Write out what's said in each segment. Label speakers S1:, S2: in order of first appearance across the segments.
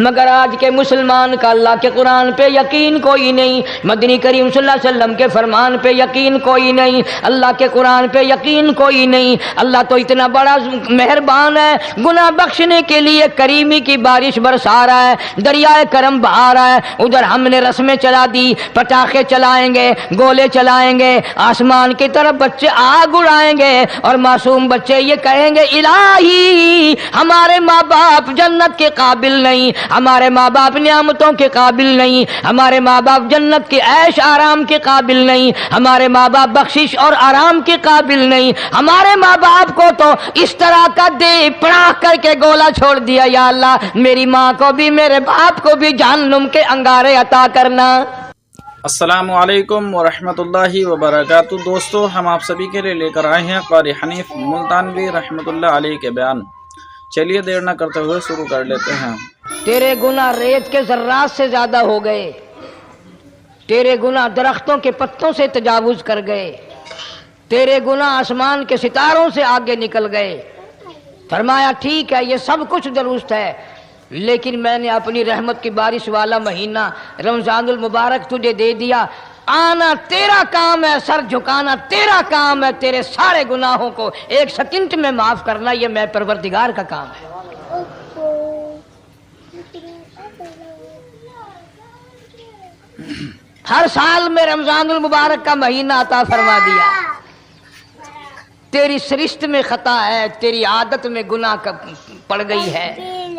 S1: مگر آج کے مسلمان کا اللہ کے قرآن پہ یقین کوئی نہیں، مدنی کریم صلی اللہ علیہ وسلم کے فرمان پہ یقین کوئی نہیں، اللہ کے قرآن پہ یقین کوئی نہیں۔ اللہ تو اتنا بڑا مہربان ہے، گناہ بخشنے کے لیے کریمی کی بارش برسا رہا ہے، دریائے کرم بہا رہا ہے۔ ادھر ہم نے رسمیں چلا دی، پٹاخے چلائیں گے، گولے چلائیں گے، آسمان کی طرف بچے آگ اڑائیں گے اور معصوم بچے یہ کہیں گے الہی ہمارے ماں باپ جنت کے قابل نہیں، ہمارے ماں باپ نعمتوں کے قابل نہیں، ہمارے ماں باپ جنت کے عیش آرام کے قابل نہیں، ہمارے ماں باپ بخشش اور آرام کے قابل نہیں، ہمارے ماں باپ کو تو اس طرح کا دے پڑاخ کر کے گولا چھوڑ دیا، یا اللہ میری ماں کو بھی میرے باپ کو بھی جہنم کے انگارے عطا کرنا۔
S2: السلام علیکم ورحمۃ اللہ وبرکاتہ۔ دوستو، ہم آپ سبھی کے لیے لے کر آئے ہیں قاری حنیف ملتانوی رحمۃ اللہ علیہ کے بیان۔ چلیے دیر نہ کرتے ہوئے شروع کر لیتے ہیں۔
S1: تیرے گناہ ریت کے ذرات سے زیادہ ہو گئے، تیرے گناہ درختوں کے پتوں سے تجاوز کر گئے، تیرے گناہ آسمان کے ستاروں سے آگے نکل گئے۔ فرمایا ٹھیک ہے یہ سب کچھ درست ہے، لیکن میں نے اپنی رحمت کی بارش والا مہینہ رمضان المبارک تجھے دے دیا، آنا تیرا کام ہے، سر جھکانا تیرا کام ہے، تیرے سارے گناہوں کو ایک سیکنڈ میں معاف کرنا یہ میں پروردگار کا کام ہے۔ ہر سال میں رمضان المبارک کا مہینہ عطا فرما دیا، تیری سرشت میں خطا ہے، تیری عادت میں گناہ پڑ گئی ہے،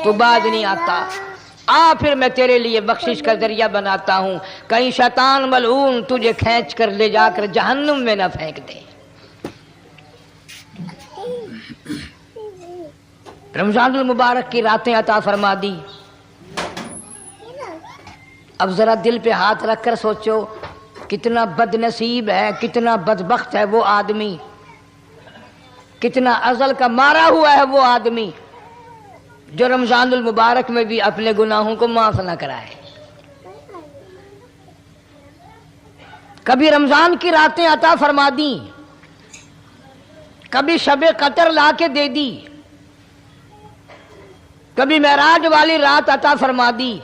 S1: تو باز نہیں آتا، آ پھر میں تیرے لیے بخشش کا ذریعہ بناتا ہوں، کہیں شیطان ملعون تجھے کھینچ کر لے جا کر جہنم میں نہ پھینک دے۔ رمضان المبارک کی راتیں عطا فرما دی۔ اب ذرا دل پہ ہاتھ رکھ کر سوچو کتنا بد نصیب ہے، کتنا بدبخت ہے وہ آدمی، کتنا ازل کا مارا ہوا ہے وہ آدمی جو رمضان المبارک میں بھی اپنے گناہوں کو معاف نہ کرائے۔ کبھی رمضان کی راتیں عطا فرما دیں، کبھی شب قدر لا کے دے دی، کبھی معراج والی رات عطا فرما دی،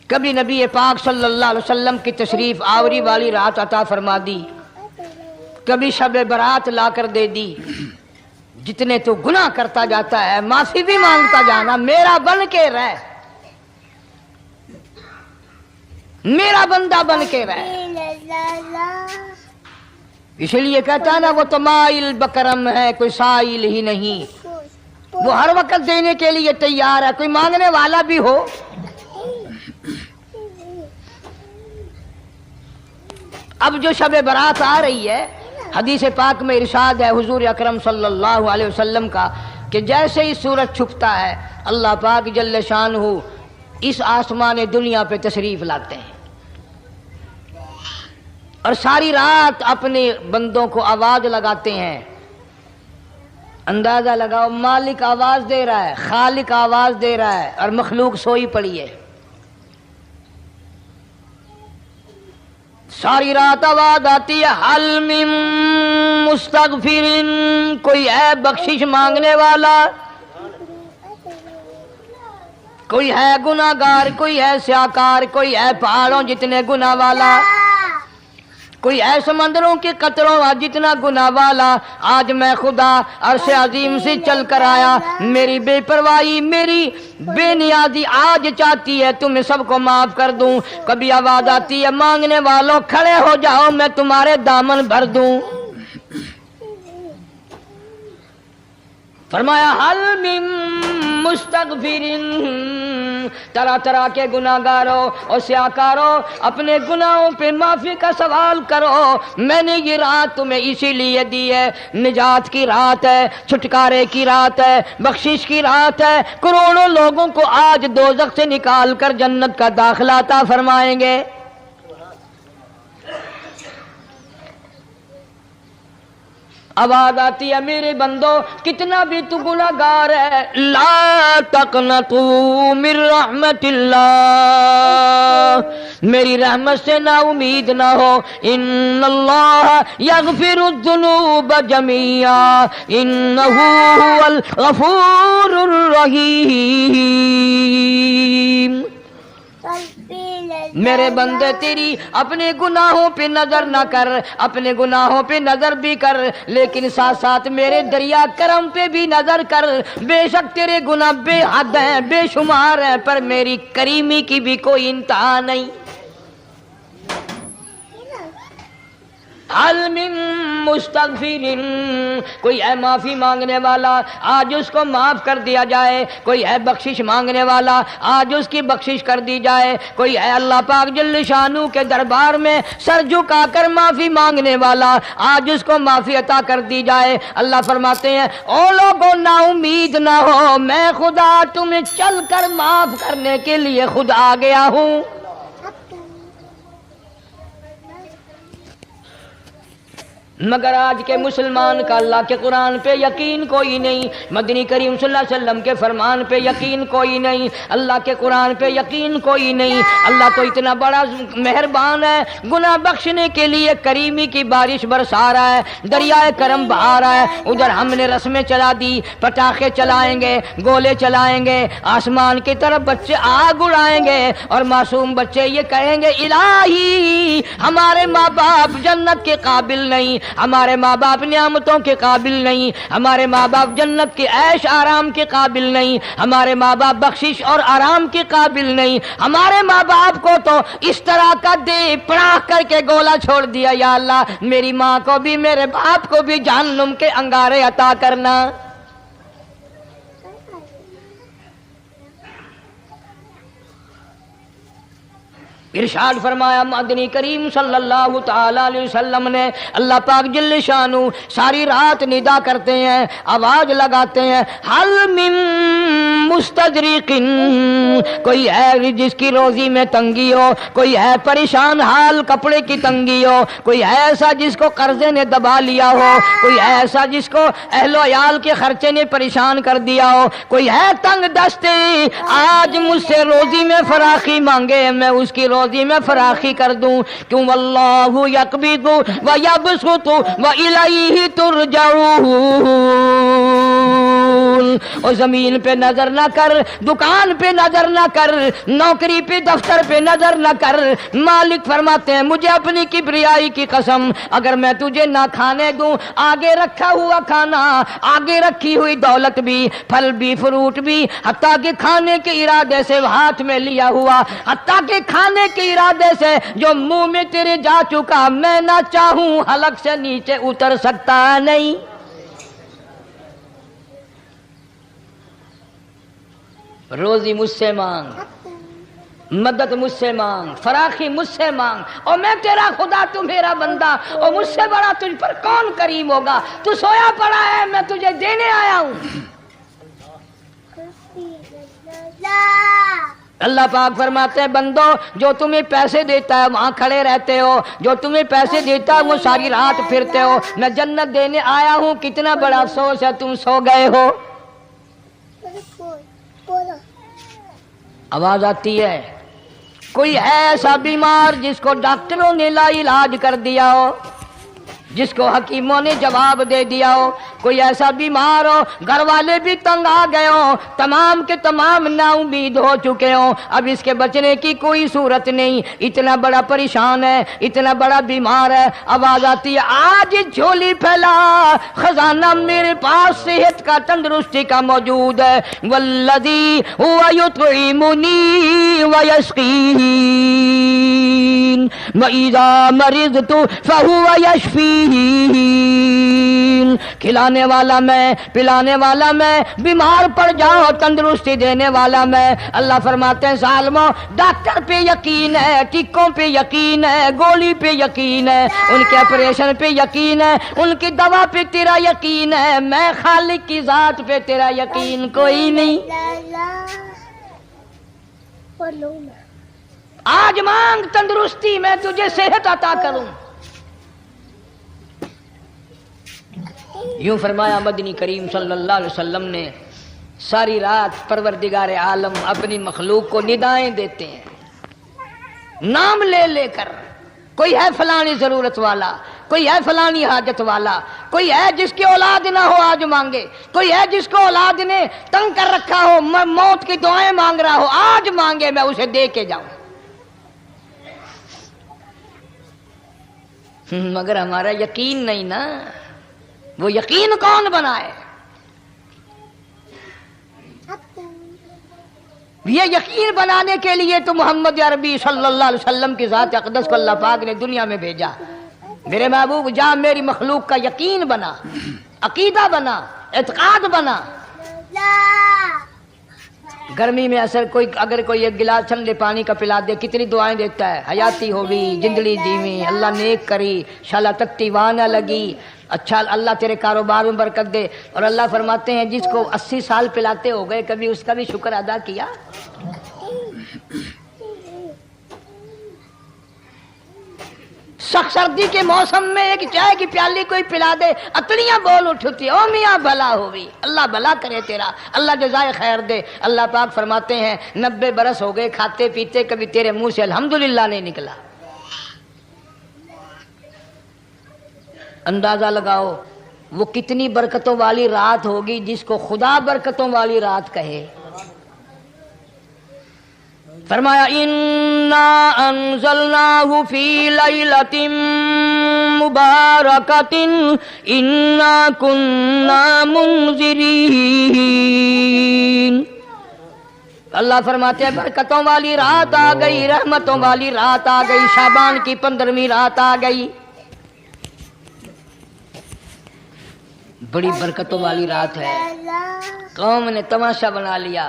S1: کبھی نبی پاک صلی اللہ علیہ وسلم کی تشریف آوری والی رات عطا فرما دی، کبھی شب برات لا کر دے دی۔ جتنے تو گناہ کرتا جاتا ہے معافی بھی مانگتا جانا، میرا بن کے رہ، میرا بندہ بن کے رہ۔ اس لیے کہتا ہے نا وہ تو مائل بکرم ہے کوئی سائل ہی نہیں، وہ ہر وقت دینے کے لیے تیار ہے، کوئی مانگنے والا بھی ہو۔ اب جو شب برات آ رہی ہے، حدیث پاک میں ارشاد ہے حضور اکرم صلی اللہ علیہ وسلم کا کہ جیسے ہی سورج چھپتا ہے اللہ پاک جل شانہ اس آسمان دنیا پہ تشریف لاتے ہیں اور ساری رات اپنے بندوں کو آواز لگاتے ہیں۔ اندازہ لگاؤ، مالک آواز دے رہا ہے، خالق آواز دے رہا ہے اور مخلوق سوئی پڑی ہے۔ ساری رات آواز آتی ہے حل من مستغفر، کوئی ہے بخشش مانگنے والا، کوئی ہے گناہ گار، کوئی ہے سیاکار، کوئی ہے پہاڑوں جتنے گناہ والا، کوئی ہے سمندروں کے قطروں جتنا گناہ والا۔ آج میں خدا عرش عظیم سے چل کر آیا، میری بے پرواہی، میری بے نیازی آج چاہتی ہے تمہیں سب کو معاف کر دوں۔ کبھی آواز آتی ہے مانگنے والوں کھڑے ہو جاؤ میں تمہارے دامن بھر دوں۔ فرمایا حل من مستغفر، طرح طرح کے گناہ گاروں اور سیاکاروں اپنے گناہوں پہ معافی کا سوال کرو، میں نے یہ رات تمہیں اسی لیے دی ہے، نجات کی رات ہے، چھٹکارے کی رات ہے، بخشش کی رات ہے۔ کروڑوں لوگوں کو آج دوزخ سے نکال کر جنت کا داخلہ عطا فرمائیں گے۔ آواز آتی ہے میرے بندو کتنا بھی تو گناہ گار ہے، لا تقنطوا من رحمت اللہ، میری رحمت سے نا امید نہ ہو۔ ان اللہ یغفر الذنوب جميعا انہ هو الغفور الرحیم۔ میرے بندے تیری اپنے گناہوں پہ نظر نہ کر، اپنے گناہوں پہ نظر بھی کر، لیکن ساتھ ساتھ میرے دریا کرم پہ بھی نظر کر۔ بے شک تیرے گناہ بے حد ہیں، بے شمار ہیں، پر میری کریمی کی بھی کوئی انتہا نہیں۔ حل من مستغفر، کوئی ہے معافی مانگنے والا، آج اس کو معاف کر دیا جائے۔ کوئی ہے بخشش مانگنے والا، آج اس کی بخشش کر دی جائے۔ کوئی ہے اللہ پاک جل شانہ کے دربار میں سر جھکا کر معافی مانگنے والا، آج اس کو معافی عطا کر دی جائے۔ اللہ فرماتے ہیں او لوگوں نا امید نہ ہو، میں خدا تمہیں چل کر معاف کرنے کے لیے خود آ گیا ہوں۔ مگر آج کے مسلمان کا اللہ کے قرآن پہ یقین کوئی نہیں، مدنی کریم صلی اللہ علیہ وسلم کے فرمان پہ یقین کوئی نہیں، اللہ کے قرآن پہ یقین کوئی نہیں۔ اللہ تو اتنا بڑا مہربان ہے، گناہ بخشنے کے لیے کریمی کی بارش برسا رہا ہے، دریائے کرم بہا رہا ہے۔ ادھر ہم نے رسمیں چلا دی، پٹاخے چلائیں گے، گولے چلائیں گے، آسمان کی طرف بچے آگ اڑائیں گے، اور معصوم بچے یہ کہیں گے الہی ہمارے ماں باپ جنت کے قابل نہیں، ہمارے ماں باپ نعمتوں کے قابل نہیں، ہمارے ماں باپ جنت کے عیش آرام کے قابل نہیں، ہمارے ماں باپ بخشش اور آرام کے قابل نہیں، ہمارے ماں باپ کو تو اس طرح کا دے پڑاخ کر کے گولا چھوڑ دیا۔ یا اللہ میری ماں کو بھی میرے باپ کو بھی جہنم کے انگارے عطا کرنا۔ ارشاد فرمایا مدنی کریم صلی اللہ تعالی علیہ وسلم نے، اللہ پاک جل شانہ ساری رات ندا کرتے ہیں، آواز لگاتے ہیں حل من مستدرک، کوئی ہے جس کی روزی میں تنگی ہو، کوئی ہے پریشان حال کپڑے کی تنگی ہو، کوئی ہے ایسا جس کو قرضے نے دبا لیا ہو، کوئی ہے ایسا جس کو اہل و عیال کے خرچے نے پریشان کر دیا ہو، کوئی ہے تنگ دستے آج مجھ سے روزی میں فراخی مانگے، میں اس کی روزی میں فراخی کر دوں۔ کیوں واللہ یقبض ویبسط والیہ ترجعون۔ اور زمین پہ نظر نہ کر، دکان پہ نظر نہ کر، نوکری پہ دفتر پہ نظر نہ کر۔ مالک فرماتے ہیں مجھے اپنی کبریائی کی قسم، اگر میں تجھے نہ کھانے دوں، آگے رکھا ہوا کھانا، آگے رکھی ہوئی دولت بھی، پھل بھی، فروٹ بھی، حتیٰ کہ کھانے کے ارادے سے ہاتھ میں لیا ہوا، حتیٰ کہ کھانے کے ارادے سے جو منہ میں تیرے جا چکا، میں نہ چاہوں حلق سے نیچے اتر سکتا نہیں۔ روزی مجھ سے مانگ، مدد مجھ سے مانگ، فراخی مجھ سے مانگ، اور میں تیرا خدا تو میرا بندہ، اور مجھ سے بڑا تجھ پر کون کریم ہوگا؟ تو سویا پڑا ہے، میں تجھے دینے آیا ہوں۔ اللہ پاک فرماتے ہیں بندو جو تمہیں پیسے دیتا ہے وہاں کھڑے رہتے ہو، جو تمہیں پیسے دیتا ہے وہ ساری رات پھرتے ہو، میں جنت دینے آیا ہوں، کتنا بڑا افسوس ہے تم سو گئے ہو۔ آواز آتی ہے؟ کوئی ہے ایسا بیمار جس کو ڈاکٹروں نے لا علاج کر دیا ہو، جس کو حکیموں نے جواب دے دیا ہو؟ کوئی ایسا بیمار ہو، گھر والے بھی تنگ آ گئے ہوں، تمام کے تمام نا امید ہو چکے ہوں، اب اس کے بچنے کی کوئی صورت نہیں، اتنا بڑا پریشان ہے، اتنا بڑا بیمار ہے۔ آواز آتی ہے آج جھولی پھیلا، خزانہ میرے پاس صحت کا، تندرستی کا موجود ہے۔ والذی هو یطعمنی ویسقین وَإِذَا مَرِضْتُ فَهُوَ يَشْفِينِ، کھلانے والا میں، پلانے والا میں، بیمار پڑ جاؤ تندرستی دینے والا میں۔ اللہ فرماتے ہیں ظالموں ڈاکٹر پہ یقین ہے، ٹکوں پہ یقین ہے، گولی پہ یقین ہے، ان کے آپریشن پہ یقین ہے، ان کی دوا پہ تیرا یقین ہے، میں خالق کی ذات پہ تیرا یقین کوئی نہیں۔ آج مانگ تندرستی، میں تجھے صحت عطا کروں۔ یوں فرمایا مدنی کریم صلی اللہ علیہ وسلم نے۔ ساری رات پروردگار عالم اپنی مخلوق کو ندائیں دیتے ہیں، نام لے لے کر۔ کوئی ہے فلانی ضرورت والا، کوئی ہے فلانی حاجت والا، کوئی ہے جس کی اولاد نہ ہو آج مانگے، کوئی ہے جس کو اولاد نے تنگ کر رکھا ہو، موت کی دعائیں مانگ رہا ہو، آج مانگے میں اسے دے کے جاؤں۔ مگر ہمارا یقین نہیں نا، وہ یقین کون بنائے؟ یہ یقین بنانے کے لیے تو محمد عربی صلی اللہ علیہ وسلم کی ذات اقدس کو اللہ پاک نے دنیا میں بھیجا۔ میرے محبوب جہاں میری مخلوق کا یقین بنا، عقیدہ بنا، اعتقاد بنا۔ گرمی میں اگر کوئی ایک گلاس ٹھنڈے پانی کا پلا دے کتنی دعائیں دیتا ہے، حیاتی ہوگی، جندڑی دیویں، اللہ نیک کری، شالا تکتی وانہ لگی، اچھا اللہ تیرے کاروبار میں برکت دے۔ اور اللہ فرماتے ہیں جس کو 80 سال پلاتے ہو گئے کبھی اس کا بھی شکر ادا کیا؟ سخت سردی کے موسم میں ایک چائے کی پیالی کوئی پلا دے اتنیاں بول اٹھتی، او میاں بھلا ہوئی، اللہ بھلا کرے تیرا، اللہ جزائے خیر دے۔ اللہ پاک فرماتے ہیں 90 برس ہو گئے کھاتے پیتے کبھی تیرے منہ سے الحمدللہ نہیں نکلا۔ اندازہ لگاؤ وہ کتنی برکتوں والی رات ہوگی جس کو خدا برکتوں والی رات کہے۔ فرمایا انا انزلناہ فی لیلۃ مبارکۃ انا کنا منذرین۔ اللہ فرماتے ہیں برکتوں والی رات آ گئی، رحمتوں والی رات آ گئی، شعبان کی 15ویں رات آ گئی، بڑی برکتوں والی رات ہے۔ قوم نے تماشا بنا لیا،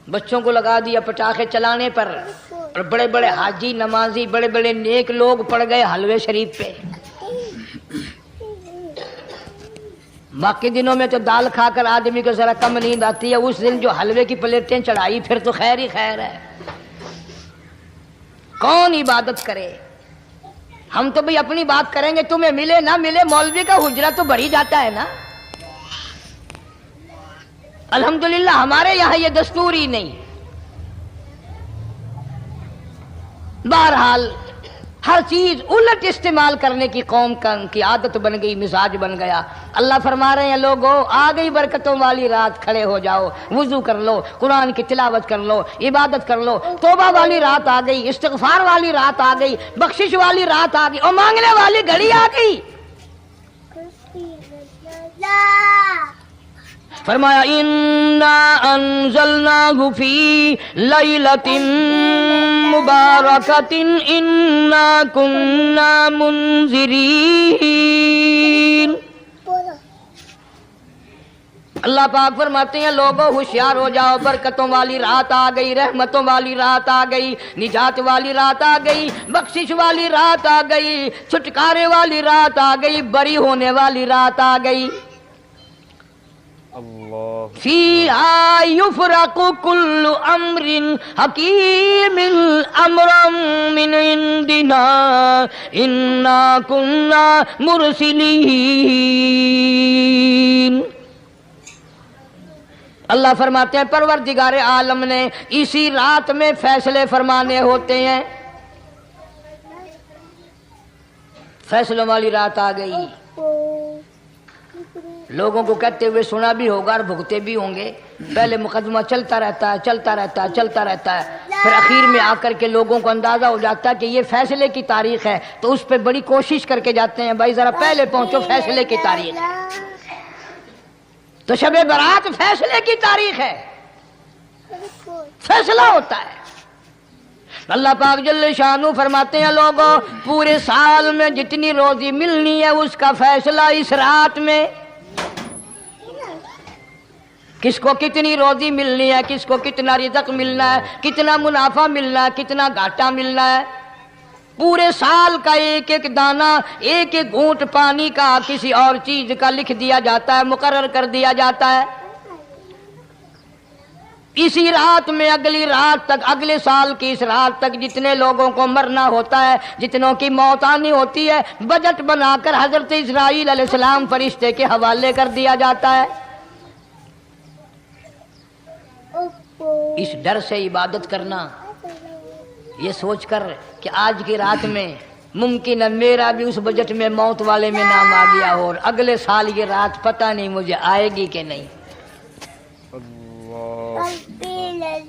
S1: بچوں کو لگا دیا پٹاخے چلانے پر، اور بڑے بڑے حاجی نمازی بڑے بڑے نیک لوگ پڑ گئے حلوے شریف پہ۔ باقی دنوں میں تو دال کھا کر آدمی کو ذرا کم نیند آتی ہے، اس دن جو حلوے کی پلیٹیں چڑھائی پھر تو خیر ہی خیر ہے۔ کون عبادت کرے؟ ہم تو بھئی اپنی بات کریں گے، تمہیں ملے نہ ملے مولوی کا حجرہ تو بڑھ ہی جاتا ہے نا۔ الحمدللہ ہمارے یہاں یہ دستور ہی نہیں۔ بہرحال ہر چیز الٹ استعمال کرنے کی قوم کی عادت بن گئی، مزاج بن گیا۔ اللہ فرما رہے ہیں لوگو آ گئی برکتوں والی رات، کھڑے ہو جاؤ، وضو کر لو، قرآن کی تلاوت کر لو، عبادت کر لو، توبہ والی رات آ گئی، استغفار والی رات آ گئی، بخشش والی رات آ گئی، اور مانگنے والی گھڑی آ گئی۔ فرمایا انا انزلناہ فی لیلۃ مبارکۃ انا کنا منذرین۔ اللہ پاک فرماتے ہیں لوگوں ہوشیار ہو جاؤ، برکتوں والی رات آ گئی، رحمتوں والی رات آ گئی، نجات والی رات آ گئی، بخشش والی رات آ گئی، چھٹکارے والی رات آ گئی، بری ہونے والی رات آ گئی۔ فیہا یفرق کل امر حکیم امرا من عندنا انا کنا مرسلین۔ اللہ فرماتے ہیں پروردگار عالم نے اسی رات میں فیصلے فرمانے ہوتے ہیں۔ فیصلوں والی رات آ گئی، لوگوں کو کہتے ہوئے سنا بھی ہوگا اور بھگتے بھی ہوں گے۔ پہلے مقدمہ چلتا رہتا ہے، چلتا رہتا ہے، چلتا رہتا ہے، پھر اخیر میں آ کر کے لوگوں کو اندازہ ہو جاتا ہے کہ یہ فیصلے کی تاریخ ہے، تو اس پہ بڑی کوشش کر کے جاتے ہیں بھائی ذرا پہلے پہنچو، فیصلے کی تاریخ ہے۔ تو شب برات فیصلے کی تاریخ ہے، فیصلہ ہوتا ہے۔ اللہ پاک جل شانہ فرماتے ہیں لوگوں پورے سال میں جتنی روزی ملنی ہے اس کا فیصلہ اس رات میں۔ کس کو کتنی روزی ملنی ہے، کس کو کتنا رزق ملنا ہے، کتنا منافع ملنا ہے، کتنا گھاٹا ملنا ہے، پورے سال کا ایک ایک دانہ، ایک ایک گھونٹ پانی کا کسی اور چیز کا لکھ دیا جاتا ہے، مقرر کر دیا جاتا ہے۔ اسی رات میں اگلی رات تک، اگلے سال کی اس رات تک جتنے لوگوں کو مرنا ہوتا ہے، جتنوں کی موت آنی ہوتی ہے، بجٹ بنا کر حضرت اسرائیل علیہ السلام فرشتے کے حوالے کر دیا جاتا ہے۔ اس ڈر سے عبادت کرنا، یہ سوچ کر کہ آج کی رات میں ممکن ہے میرا بھی اس بجٹ میں موت والے میں نام آ گیا ہو، اور اگلے سال یہ رات پتہ نہیں مجھے آئے گی کہ نہیں۔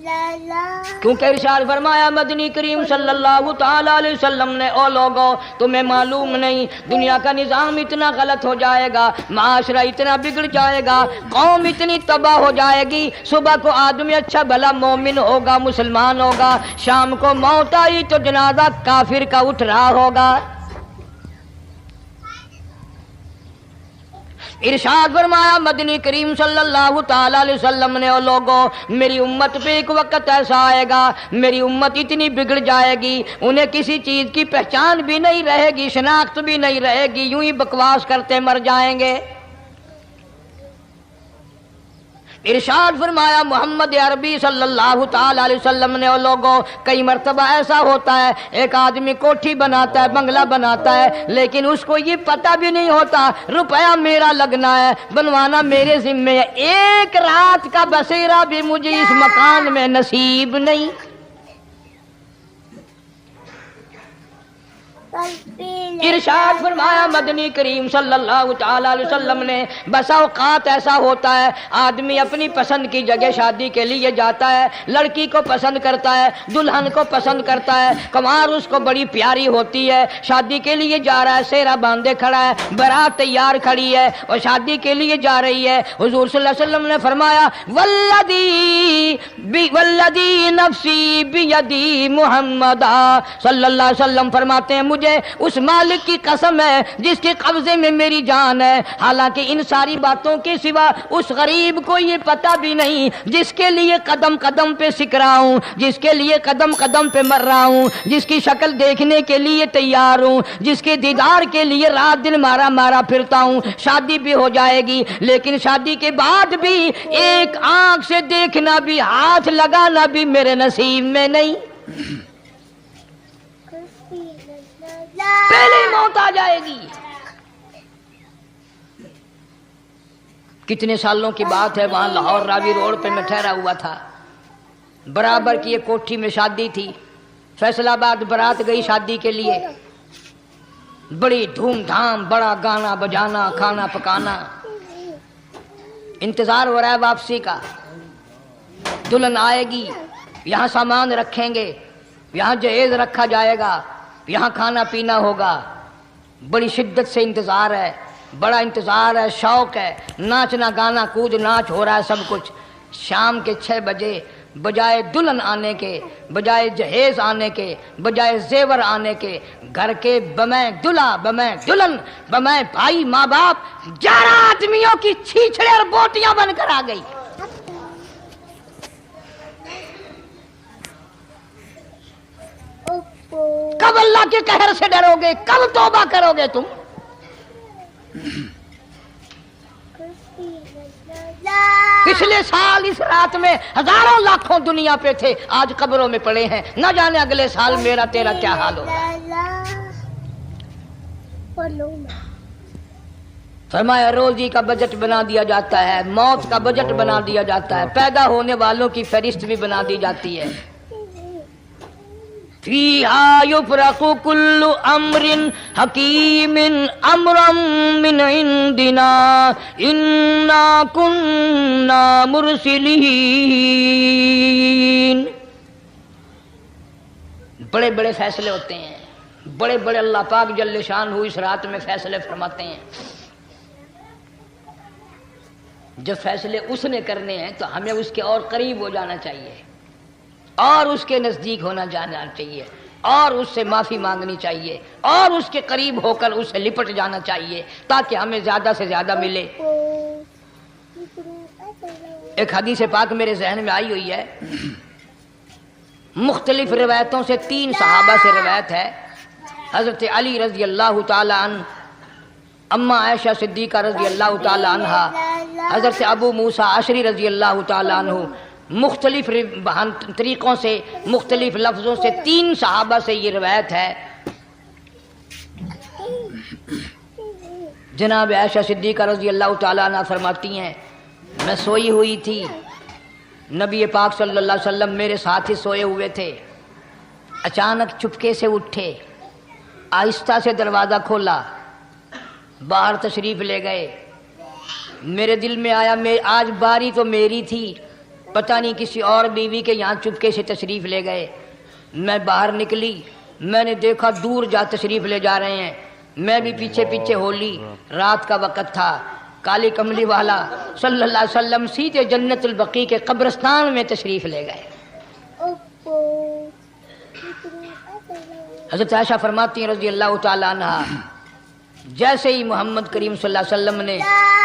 S1: کیونکہ ارشاد فرمایا مدنی کریم صلی اللہ تعالی علیہ وسلم نے، او لوگو تمہیں معلوم نہیں دنیا کا نظام اتنا غلط ہو جائے گا، معاشرہ اتنا بگڑ جائے گا، قوم اتنی تباہ ہو جائے گی، صبح کو آدمی اچھا بھلا مومن ہوگا، مسلمان ہوگا، شام کو موت آئی تو جنازہ کافر کا اٹھ رہا ہوگا۔ ارشاد فرمایا مدنی کریم صلی اللہ تعالی علیہ وسلم نے، او لوگوں میری امت پہ ایک وقت ایسا آئے گا، میری امت اتنی بگڑ جائے گی، انہیں کسی چیز کی پہچان بھی نہیں رہے گی، شناخت بھی نہیں رہے گی، یوں ہی بکواس کرتے مر جائیں گے۔ ارشاد فرمایا محمد عربی صلی اللہ تعالی علیہ وسلم نے، او لوگوں کئی مرتبہ ایسا ہوتا ہے ایک آدمی کوٹھی بناتا ہے، بنگلہ بناتا ہے، لیکن اس کو یہ پتہ بھی نہیں ہوتا روپیہ میرا لگنا ہے، بنوانا میرے ذمے ہے، ایک رات کا بسیرا بھی مجھے اس مکان میں نصیب نہیں۔ ارشاد فرمایا مدنی کریم صلی اللہ تعالی علیہ وسلم نے، بسا اوقات ایسا ہوتا ہے آدمی اپنی پسند کی جگہ شادی کے لیے جاتا ہے، لڑکی کو پسند کرتا ہے، دلہن کو پسند کرتا ہے، کمار اس کو بڑی پیاری ہوتی ہے، شادی کے لیے جا رہا ہے، سہرا باندھے کھڑا ہے، بارات تیار کھڑی ہے اور شادی کے لیے جا رہی ہے۔ حضور صلی اللہ علیہ وسلم نے فرمایا والذی نفسی بیدی محمد صلی اللہ علیہ وسلم فرماتے ہیں مجھے اس مالک کی قسم ہے جس کے قبضے میں میری جان ہے، حالانکہ ان ساری باتوں کے سوا اس غریب کو یہ پتہ بھی نہیں جس کے لیے قدم قدم پہ سکھ رہا ہوں، جس کے لیے قدم قدم پہ مر رہا ہوں، جس کی شکل دیکھنے کے لیے تیار ہوں، جس کے دیدار کے لیے رات دن مارا مارا پھرتا ہوں۔ شادی بھی ہو جائے گی لیکن شادی کے بعد بھی ایک آنکھ سے دیکھنا بھی، ہاتھ لگانا بھی میرے نصیب میں نہیں، پہلے ہی موت آ جائے گی۔ کتنے سالوں کی بات ہے، وہاں لاہور راوی روڈ پہ میں ٹھہرا ہوا تھا، برابر کی ایک کوٹھی میں شادی تھی، فیصل آباد برات گئی شادی کے لیے، بڑی دھوم دھام، بڑا گانا بجانا، کھانا پکانا، انتظار ہو رہا ہے واپسی کا، دلہن آئے گی، یہاں سامان رکھیں گے، یہاں جہیز رکھا جائے گا، یہاں کھانا پینا ہوگا، بڑی شدت سے انتظار ہے، بڑا انتظار ہے، شوق ہے، ناچنا گانا کود ناچ ہو رہا ہے سب کچھ۔ شام کے 6 بجے بجائے دلہن آنے کے، بجائے جہیز آنے کے، بجائے زیور آنے کے، گھر کے بمیں دلہا بمیں دلہن بمیں بھائی ماں باپ 11 آدمیوں کی چھیچڑے اور بوٹیاں بن کر آ گئی۔ کب اللہ کے قہر سے ڈرو گے، کب توبہ کرو گے تم؟ پچھلے سال اس رات میں ہزاروں لاکھوں دنیا پہ تھے، آج قبروں میں پڑے ہیں، نہ جانے اگلے سال میرا تیرا کیا حال ہوگا۔ فرمایا روزی کا بجٹ بنا دیا جاتا ہے، موت کا بجٹ بنا دیا جاتا ہے، پیدا ہونے والوں کی فہرست بھی بنا دی جاتی ہے۔ فِيهَا يُفْرَقُ كُلُّ أَمْرٍ حَكِيمٍ أَمْرًا مِّنْ عِنْدِنَا إِنَّا كُنَّا مُرْسِلِينَ۔ بڑے بڑے فیصلے ہوتے ہیں، بڑے بڑے اللہ پاک جل شان اس رات میں فیصلے فرماتے ہیں۔ جب فیصلے اس نے کرنے ہیں تو ہمیں اس کے اور قریب ہو جانا چاہیے، اور اس کے نزدیک ہونا جانا چاہیے، اور اس سے معافی مانگنی چاہیے، اور اس کے قریب ہو کر اس سے لپٹ جانا چاہیے تاکہ ہمیں زیادہ سے زیادہ ملے۔ ایک حدیث پاک میرے ذہن میں آئی ہوئی ہے، مختلف روایتوں سے 3 صحابہ سے روایت ہے، حضرت علی رضی اللہ تعالی عنہ، اما عائشہ صدیقہ رضی اللہ تعالی عنہا، حضرت ابو موسیٰ اشعری رضی اللہ تعالی عنہ، مختلف طریقوں سے مختلف لفظوں سے 3 صحابہ سے یہ روایت ہے۔ جناب عائشہ صدیقہ رضی اللہ تعالیٰ عنہ فرماتی ہیں میں سوئی ہوئی تھی، نبی پاک صلی اللہ علیہ وسلم میرے ساتھ ہی سوئے ہوئے تھے، اچانک چپکے سے اٹھے، آہستہ سے دروازہ کھولا، باہر تشریف لے گئے۔ میرے دل میں آیا آج باری تو میری تھی، پتہ نہیں کسی اور بیوی کے یہاں چپکے سے تشریف لے گئے. میں باہر نکلی, میں نے دیکھا دور جا تشریف لے جا رہے ہیں. میں بھی پیچھے پیچھے ہو لی. رات کا وقت تھا. کالی کملی والا صلی اللہ علیہ وسلم سیدھے جنت البقیع کے قبرستان میں تشریف لے گئے. حضرت عائشہ فرماتی ہیں رضی اللہ تعالیٰ عنہ, جیسے ہی محمد کریم صلی اللہ علیہ وسلم نے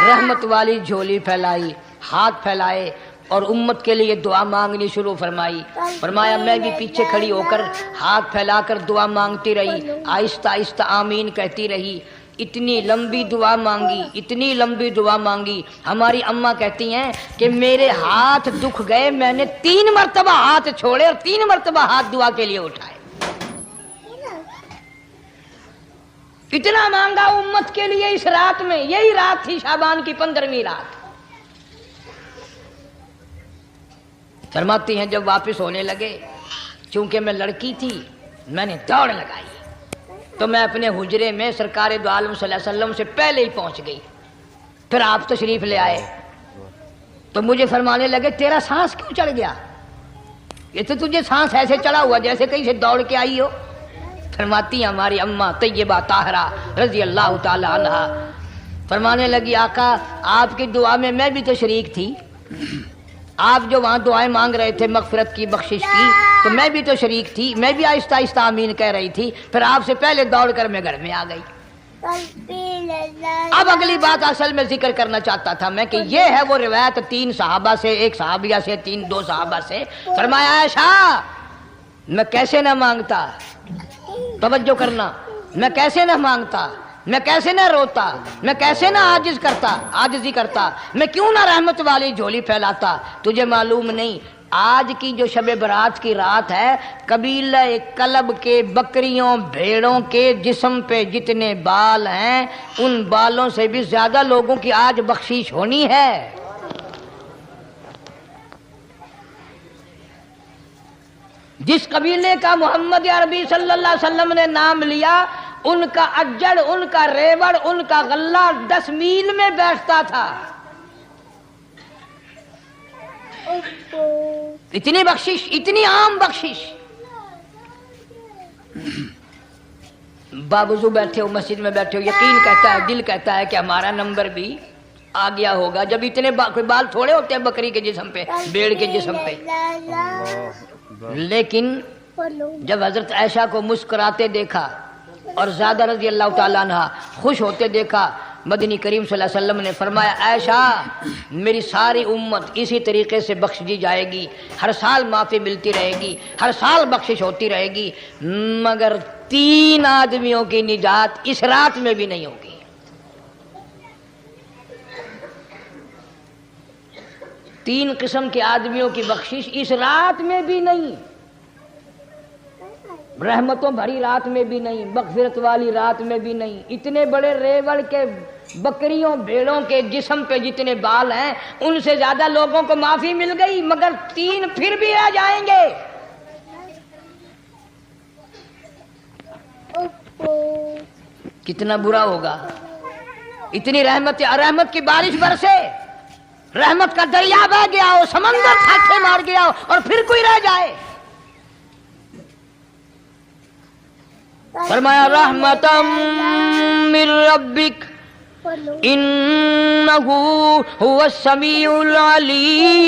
S1: رحمت والی جھولی پھیلائی, ہاتھ پھیلائے اور امت کے لیے دعا مانگنی شروع فرمائی. فرمایا میں بھی پیچھے کھڑی ہو کر ہاتھ پھیلا کر دعا مانگتی رہی, آہستہ آہستہ آمین کہتی رہی. اتنی لمبی دعا مانگی, اتنی لمبی دعا مانگی. ہماری اماں کہتی ہیں کہ میرے ہاتھ دکھ گئے, میں نے 3 مرتبہ ہاتھ چھوڑے اور 3 مرتبہ ہاتھ دعا کے لیے اٹھائے. اتنا مانگا امت کے لیے اس رات میں. یہی رات تھی شعبان کی 15ویں رات. فرماتی ہیں جب واپس ہونے لگے, چونکہ میں لڑکی تھی, میں نے دوڑ لگائی تو میں اپنے حجرے میں سرکار دو عالم صلی اللہ علیہ وسلم سے پہلے ہی پہنچ گئی. پھر آپ تشریف لے آئے تو مجھے فرمانے لگے تیرا سانس کیوں چڑھ گیا؟ یہ تو تجھے سانس ایسے چڑھا ہوا جیسے کہیں سے دوڑ کے آئی ہو. فرماتی ہیں ہماری اماں طیبہ طاہرہ رضی اللہ تعالی عنہ, فرمانے لگی آقا آپ کی دعا میں میں بھی تو شریک تھی. آپ جو وہاں دعائیں مانگ رہے تھے مغفرت کی, بخشش کی, تو میں بھی تو شریک تھی. میں بھی آہستہ آہستہ آمین کہہ رہی تھی. پھر آپ سے پہلے دوڑ کر میں گھر میں آ گئی. اب اگلی بات اصل میں ذکر کرنا چاہتا تھا میں کہ یہ ہے وہ روایت 3 صحابہ سے, 1 صحابیہ سے, 2 صحابہ سے. فرمایا عائشہ میں کیسے نہ مانگتا, توجہ کرنا, میں کیسے نہ مانگتا, میں کیسے نہ روتا, میں کیسے نہ عاجزی کرتا, میں کیوں نہ رحمت والی جھولی پھیلاتا. تجھے معلوم نہیں آج کی جو شب برات کی رات ہے, قبیلہ کلب کے بکریوں بھیڑوں کے جسم پہ جتنے بال ہیں ان بالوں سے بھی زیادہ لوگوں کی آج بخشش ہونی ہے. جس قبیلے کا محمد عربی صلی اللہ علیہ وسلم نے نام لیا, ان کا اجڑ, ان کا ریوڑ, ان کا غلہ 10 میل میں بیٹھتا تھا. اتنی بخشش, اتنی عام بخشش. باوضو بیٹھے ہو, مسجد میں بیٹھے ہو, یقین کہتا ہے, دل کہتا ہے کہ ہمارا نمبر بھی آ گیا ہوگا. جب اتنے کوئی بال تھوڑے ہوتے ہیں بکری کے جسم پہ, بھیڑ کے جسم پہ. لیکن جب حضرت عائشہ کو مسکراتے دیکھا اور زیادہ رضی اللہ تعالیٰ عنہ خوش ہوتے دیکھا, مدنی کریم صلی اللہ علیہ وسلم نے فرمایا عائشہ میری ساری امت اسی طریقے سے بخش دی جائے گی, ہر سال معافی ملتی رہے گی, ہر سال بخشش ہوتی رہے گی, مگر 3 آدمیوں کی نجات اس رات میں بھی نہیں ہوگی. 3 قسم کے آدمیوں کی بخشش اس رات میں بھی نہیں, رحمتوں بھری رات میں بھی نہیں, مغفرت والی رات میں بھی نہیں. اتنے بڑے ریوڑ کے بکریوں بھیڑوں کے جسم پہ جتنے بال ہیں ان سے زیادہ لوگوں کو معافی مل گئی, مگر 3 پھر بھی رہ جائیں گے. کتنا برا ہوگا. اتنی رحمت کی بارش برسے, رحمت کا دریا بہ گیا ہو, سمندر چھاتے مار گیا ہو, اور پھر کوئی رہ جائے. فرمایا رحمتم من ربک انہ هو السمیع العلیم.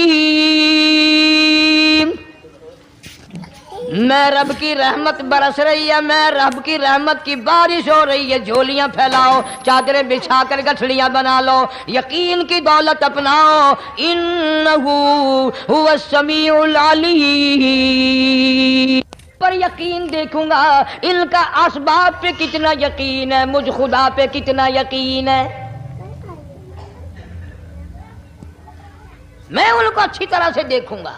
S1: میں رب کی رحمت برس رہی ہے, میں رب کی رحمت کی بارش ہو رہی ہے. جھولیاں پھیلاؤ, چادریں بچھا کر گٹھڑیاں بنا لو, یقین کی دولت اپناؤ. انہ هو السمیع العلیم. پر یقین دیکھوں گا ان کا اسباب پہ کتنا یقین ہے, مجھ خدا پہ کتنا یقین ہے. میں ان کو اچھی طرح سے دیکھوں گا.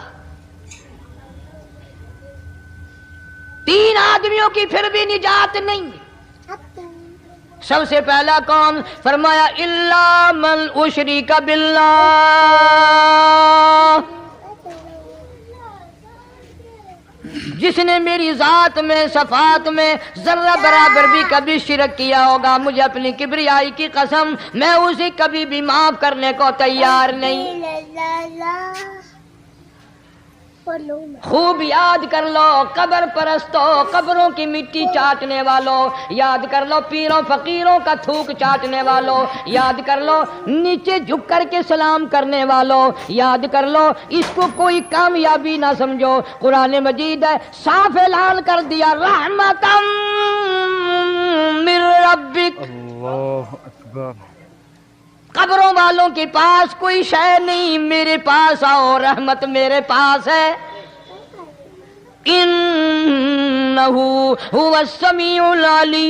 S1: 3 آدمیوں کی پھر بھی نجات نہیں. سب سے پہلا کون؟ فرمایا الا من اشرک باللہ, جس نے میری ذات میں صفات میں ذرہ برابر بھی کبھی شرک کیا ہوگا, مجھے اپنی کبریائی کی قسم میں اسے کبھی بھی معاف کرنے کو تیار نہیں. خوب یاد کر لو قبر پرستو، قبروں کی مٹی چاٹنے والوں، یاد کر لو پیروں فقیروں کا تھوک چاٹنے والوں، یاد کر لو نیچے جھک کر کے سلام کرنے والوں، یاد کر لو اس کو کوئی کامیابی نہ سمجھو۔ قرآن مجید ہے صاف اعلان کر دیا رحمتم من ربک،
S3: اللہ اکبر۔
S1: قبروں والوں کے پاس کوئی شے نہیں، میرے پاس آؤ، رحمت میرے پاس ہے۔ انہ هو السمیع العلیم،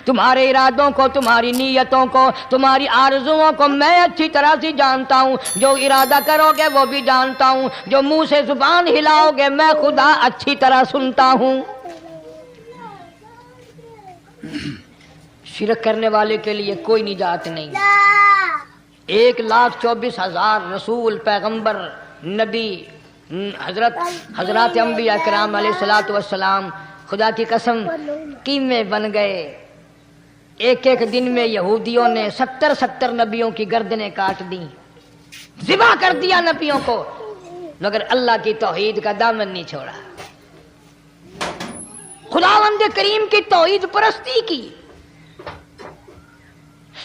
S1: تمہارے ارادوں کو، تمہاری نیتوں کو، تمہاری آرزوؤں کو میں اچھی طرح سے جانتا ہوں۔ جو ارادہ کرو گے وہ بھی جانتا ہوں، جو منہ سے زبان ہلاؤ گے میں خدا اچھی طرح سنتا ہوں۔ شرک کرنے والے کے لیے کوئی نجات نہیں۔ 1,24,000 رسول، پیغمبر، نبی، حضرات انبیاء کرام علیہ الصلوۃ والسلام خدا کی قسم قیمے بن گئے۔ ایک ایک دن میں یہودیوں نے 70 نبیوں کی گردنیں کاٹ دیں، ذبح کر دیا نبیوں کو، مگر اللہ کی توحید کا دامن نہیں چھوڑا، خداوند کریم کی توحید پرستی کی۔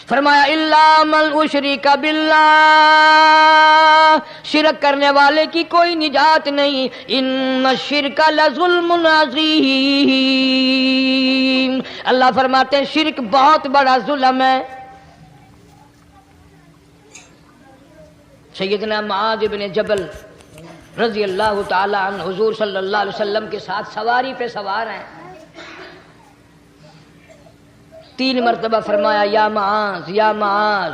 S1: فرمایا الا من اشرک باللہ، شرک کرنے والے کی کوئی نجات نہیں۔ ان الشرک لظلم عظیم، اللہ فرماتے ہیں شرک بہت بڑا ظلم ہے۔ سیدنا معاذ بن جبل رضی اللہ تعالی عنہ حضور صلی اللہ علیہ وسلم کے ساتھ سواری پہ سوار ہیں، 3 مرتبہ فرمایا یا معاذ یا معاذ،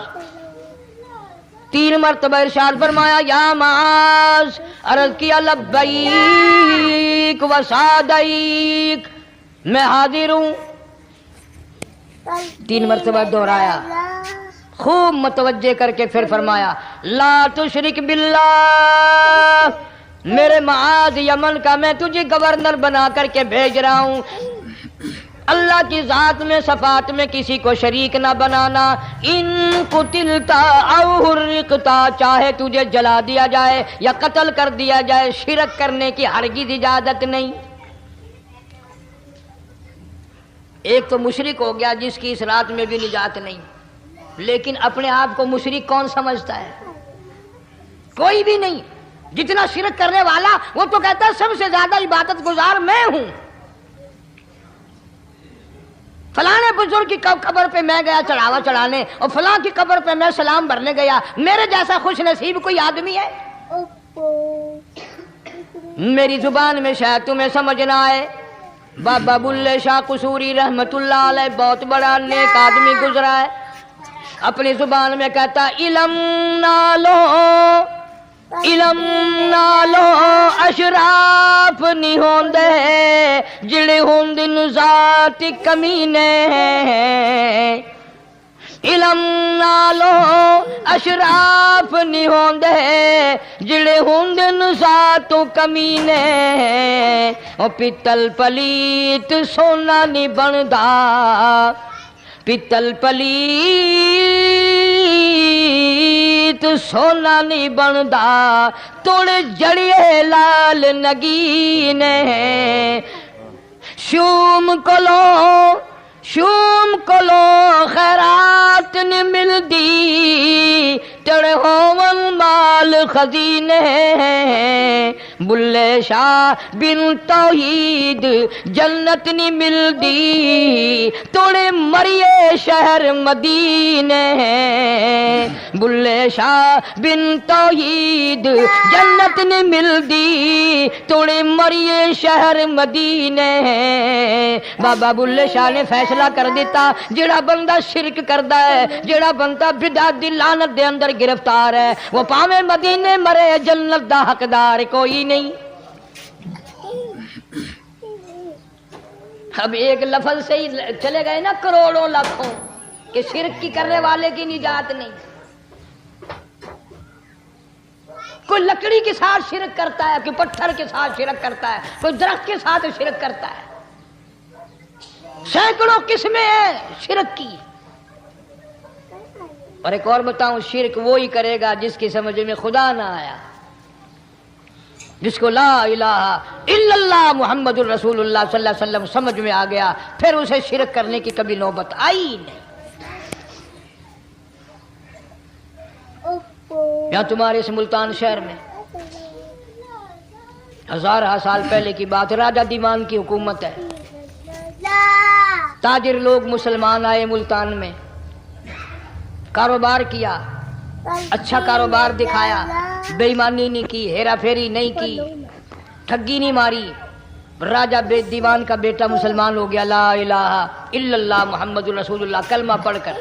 S1: 3 مرتبہ ارشاد فرمایا یا معاذ، عرض کیا لبیک و سعدیک، میں حاضر ہوں، 3 مرتبہ دہرایا، خوب متوجہ کر کے پھر فرمایا لا تشرک باللہ، میرے معاذ یمن کا میں تجھے گورنر بنا کر کے بھیج رہا ہوں، اللہ کی ذات میں صفات میں کسی کو شریک نہ بنانا۔ ان قتلتا او حرقتا، چاہے تجھے جلا دیا جائے یا قتل کر دیا جائے، شرک کرنے کی ہرگز اجازت نہیں۔ ایک تو مشرک ہو گیا جس کی اس رات میں بھی نجات نہیں، لیکن اپنے آپ کو مشرک کون سمجھتا ہے؟ کوئی بھی نہیں۔ جتنا شرک کرنے والا وہ تو کہتا ہے سب سے زیادہ عبادت گزار میں ہوں، فلاں بزرگ کی قبر پہ میں گیا چڑھاوا چڑھانے اور فلاں کی قبر پہ میں سلام بھرنے گیا، میرے جیسا خوش نصیب کوئی آدمی ہے؟ میری زبان میں شاید تمہیں سمجھ نہ آئے، بابا بلے شاہ قصوری رحمت اللہ علیہ بہت بڑا نیک آدمی گزرا ہے، اپنی زبان میں کہتا علم نالو علم نالو اشراف نہیں ہوندے جڑے ہوندن ذات کمینے، علم نالو اشراف نہیں ہوندے جڑے ہوندن ذات کمینے، او پتل پلیت سونا نہیں بندا، پتل پلیت سونا نہیں بندا، توڑ جڑیے لال نگینے، شوم کلو خیرات نہیں ملدی، تڑے ہون مال خزینے، بلے شاہ بن توحید جنت نہیں ملدی، توڑے مریے شہر مدینے، بلے شاہ بن توحید جنت نہیں ملدی، توڑے مریے شہر مدینے۔ بابا بلے شاہ نے فیصلہ کر دیتا جڑا بندہ شرک کردا ہے، جڑا بندہ بدعت دی لعنت دے اندر گرفتار ہے، وہ پاویں مدینے مرے جنت دا حقدار کوئی نہیں۔ اب ایک لفظ سے ہی چلے گئے نا کروڑوں لاکھوں کہ شرک کی کرنے والے کی نجات نہیں۔ کوئی لکڑی کے ساتھ شرک کرتا ہے، کوئی پتھر کے ساتھ شرک کرتا ہے، کوئی درخت کے ساتھ شرک کرتا ہے، سینکڑوں قسمیں ہیں شرک کی۔ اور ایک اور بتاؤں، شرک وہی کرے گا جس کی سمجھ میں خدا نہ آیا۔ جس کو لا الہ الا اللہ محمد الرسول اللہ صلی اللہ علیہ وسلم سمجھ میں آ گیا، پھر اسے شرک کرنے کی کبھی نوبت آئی نہیں۔ یہاں تمہارے اس ملتان شہر میں ہزارہ سال پہلے کی بات، راجہ دیوان کی حکومت ہے، تاجر لوگ مسلمان آئے ملتان میں، کاروبار کیا، اچھا کاروبار دکھایا، بے ایمانی نہیں کی، ہیرا پھیری نہیں کی، ٹھگی نہیں ماری۔ راجہ دیوان کا بیٹا مسلمان ہو گیا، لا الہ الا اللہ محمد الرسول اللہ کلمہ پڑھ کر۔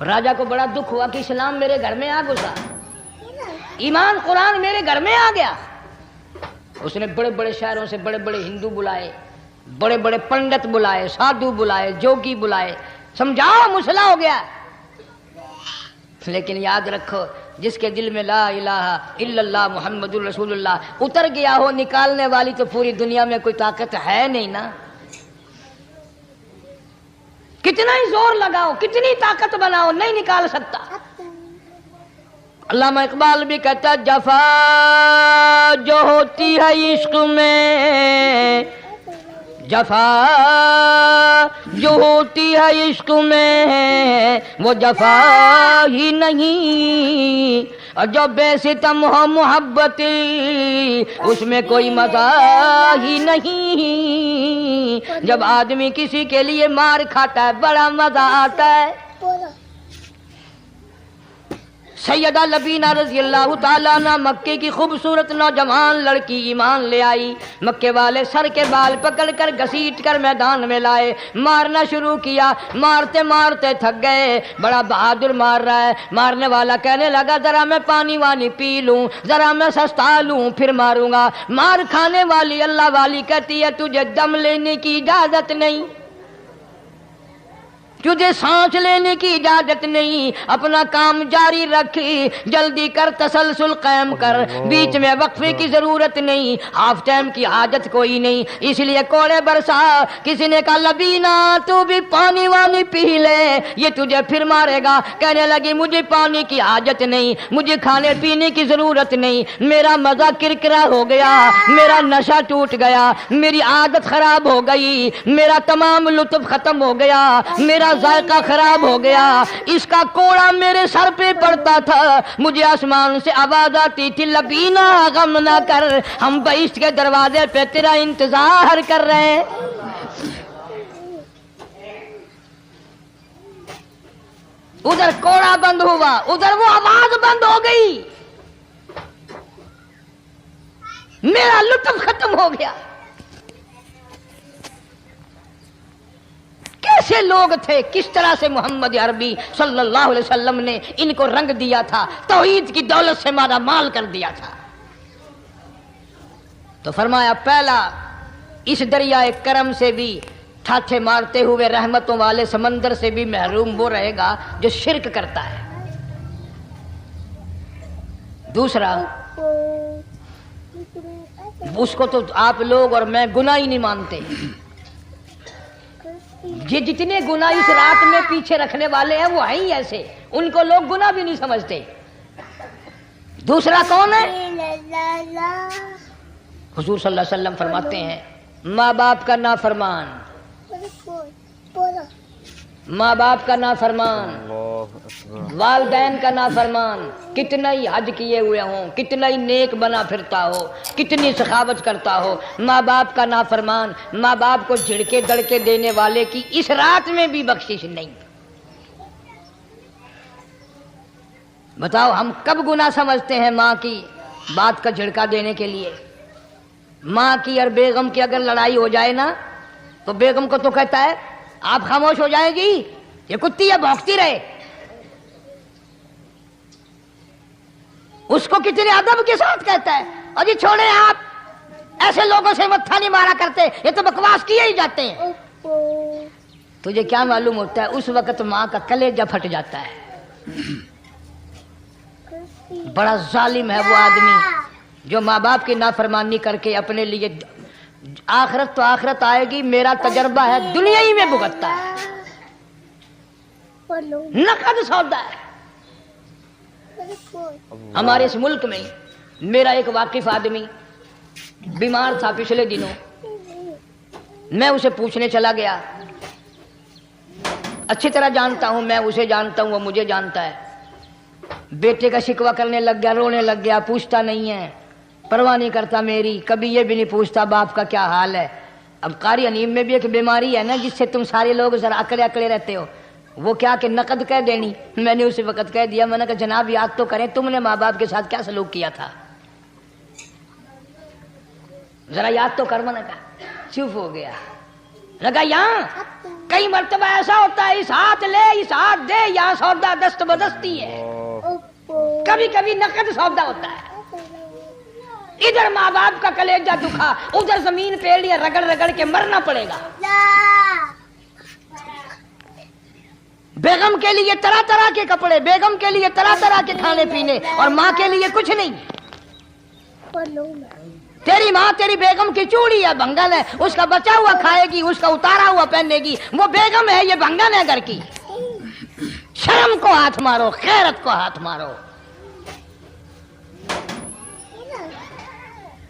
S1: راجہ کو بڑا دکھ ہوا کہ اسلام میرے گھر میں آ گھسا، ایمان قرآن میرے گھر میں آ گیا۔ اس نے بڑے بڑے شہروں سے بڑے بڑے ہندو بلائے، بڑے بڑے پنڈت بلائے، سادھو بلائے، جوگی بلائے، سمجھاؤ مسئلہ ہو گیا۔ لیکن یاد رکھو، جس کے دل میں لا الہ الا اللہ محمد الرسول اللہ اتر گیا ہو، نکالنے والی تو پوری دنیا میں کوئی طاقت ہے نہیں نا۔ کتنا ہی زور لگاؤ، کتنی طاقت بناؤ، نہیں نکال سکتا۔ علامہ اقبال بھی کہتا ہے، جفا جو ہوتی ہے عشق میں، جفا جو ہوتی ہے عشق میں وہ جفا ہی نہیں، اور جو بے ستم ہو محبت اس میں کوئی مزہ ہی نہیں۔ جب آدمی کسی کے لیے مار کھاتا ہے بڑا مزہ آتا ہے۔ سیدہ لبینہ رضی اللہ تعالیٰ عنہ مکے کی خوبصورت نوجوان لڑکی ایمان لے آئی، مکے والے سر کے بال پکڑ کر گھسیٹ کر میدان میں لائے، مارنا شروع کیا، مارتے مارتے تھک گئے، بڑا بہادر مار رہا ہے۔ مارنے والا کہنے لگا ذرا میں پانی وانی پی لوں، ذرا میں سستا لوں پھر ماروں گا۔ مار کھانے والی اللہ والی کہتی ہے تجھے دم لینے کی اجازت نہیں، تجھے سانس لینے کی اجازت نہیں، اپنا کام جاری رکھ، جلدی کر، تسلسل قائم کر، بیچ میں وقفے کی ضرورت نہیں، ہاف ٹائم کی حاجت کوئی نہیں۔ اس لیے کوڑے برسا، کسی نے کہا لبینہ تو بھی پانی وانی پی لے، یہ تجھے پھر مارے گا۔ کہنے لگی مجھے پانی کی حاجت نہیں، مجھے کھانے پینے کی ضرورت نہیں، میرا مزہ کرکرا ہو گیا، میرا نشہ ٹوٹ گیا، میری عادت خراب ہو گئی، میرا تمام لطف ختم ہو گیا، میرا ذائقہ خراب ہو گیا۔ اس کا کوڑا میرے سر پہ پڑتا تھا، مجھے آسمان سے آواز آتی تھی لبینہ غم نہ کر، ہم بہشت کے دروازے پہ تیرا انتظار کر رہے ہیں۔ ادھر کوڑا بند ہوا، ادھر وہ آواز بند ہو گئی، میرا لطف ختم ہو گیا۔ کیسے لوگ تھے، کس طرح سے محمد عربی صلی اللہ علیہ وسلم نے ان کو رنگ دیا تھا، توحید کی دولت سے مالا مال کر دیا تھا۔ تو فرمایا پہلا، اس دریائے کرم سے بھی ٹھاٹھے مارتے ہوئے رحمتوں والے سمندر سے بھی محروم وہ رہے گا جو شرک کرتا ہے۔ دوسرا، اس کو تو آپ لوگ اور میں گناہ ہی نہیں مانتے، یہ جتنے گناہ اس رات میں پیچھے رکھنے والے ہیں وہ ہیں ہی ایسے، ان کو لوگ گناہ بھی نہیں سمجھتے۔ دوسرا کون ہے؟ حضور صلی اللہ علیہ وسلم فرماتے ہیں ماں باپ کا نافرمان، ماں باپ کا نافرمان، والدین کا نافرمان، کتنا ہی حج کیے ہوئے ہوں، کتنا ہی نیک بنا پھرتا ہو، کتنی سخاوت کرتا ہو، ماں باپ کا نافرمان، ماں باپ کو جھڑکے دڑکے دینے والے کی اس رات میں بھی بخشش نہیں۔ بتاؤ ہم کب گناہ سمجھتے ہیں ماں کی بات کا جھڑکا دینے کے لیے؟ ماں کی اور بیگم کی اگر لڑائی ہو جائے نا تو بیگم کو تو کہتا ہے آپ خاموش ہو جائیں گی، یہ کتی ہے بھونکتی رہے۔ اس کو کتنے ادب کے ساتھ کہتا ہے اور جی چھوڑے آپ ایسے لوگوں سے متھا نہیں مارا کرتے، یہ تو بکواس کیے ہی جاتے ہیں۔ تجھے کیا معلوم ہوتا ہے اس وقت ماں کا کلیجہ پھٹ جاتا ہے۔ بڑا ظالم ہے وہ آدمی جو ماں باپ کی نافرمانی کر کے اپنے لیے، آخرت تو آخرت آئے گی، میرا تجربہ ہے دنیا ہی میں بھگتتا ہے، نقد سودا ہے۔ ہمارے اس ملک میں میرا ایک واقف آدمی بیمار تھا پچھلے دنوں، میں اسے پوچھنے چلا گیا، اچھی طرح جانتا ہوں، میں اسے جانتا ہوں، وہ مجھے جانتا ہے۔ بیٹے کا شکوہ کرنے لگ گیا، رونے لگ گیا، پوچھتا نہیں ہے، پرواہ نہیں کرتا میری، کبھی یہ بھی نہیں پوچھتا باپ کا کیا حال ہے۔ اب قاری انیم میں بھی ایک بیماری ہے نا جس سے تم سارے لوگ ذرا اکڑے اکڑے رہتے ہو، وہ کیا کہ نقد کہہ دینی۔ میں نے اسی وقت کہہ دیا، میں نے کہا جناب یاد تو کریں تم نے ماں باپ کے ساتھ کیا سلوک کیا تھا، ذرا یاد تو کر۔ میں نے کہا چپ ہو گیا، لگا یہاں کئی مرتبہ ایسا ہوتا ہے اس ہاتھ لے اس ہاتھ دے، یہاں سودا دست بدستی ہے، کبھی کبھی نقد سودا ہوتا ہے۔ ادھر ماں باپ کا کلیجہ دکھا، ادھر زمین پہ لیا رگڑ رگڑ کے مرنا پڑے گا۔ بیگم کے لیے طرح طرح کے کپڑے، بیگم کے لیے طرح طرح کے کھانے پینے، اور ماں کے لیے کچھ نہیں۔ تیری ماں تیری بیگم کی چوڑی ہے، بھنگن ہے، اس کا بچا ہوا کھائے گی، اس کا اتارا ہوا پہنے گی، وہ بیگم ہے، یہ بھنگن ہے گھر کی۔ شرم کو ہاتھ مارو، غیرت کو ہاتھ مارو۔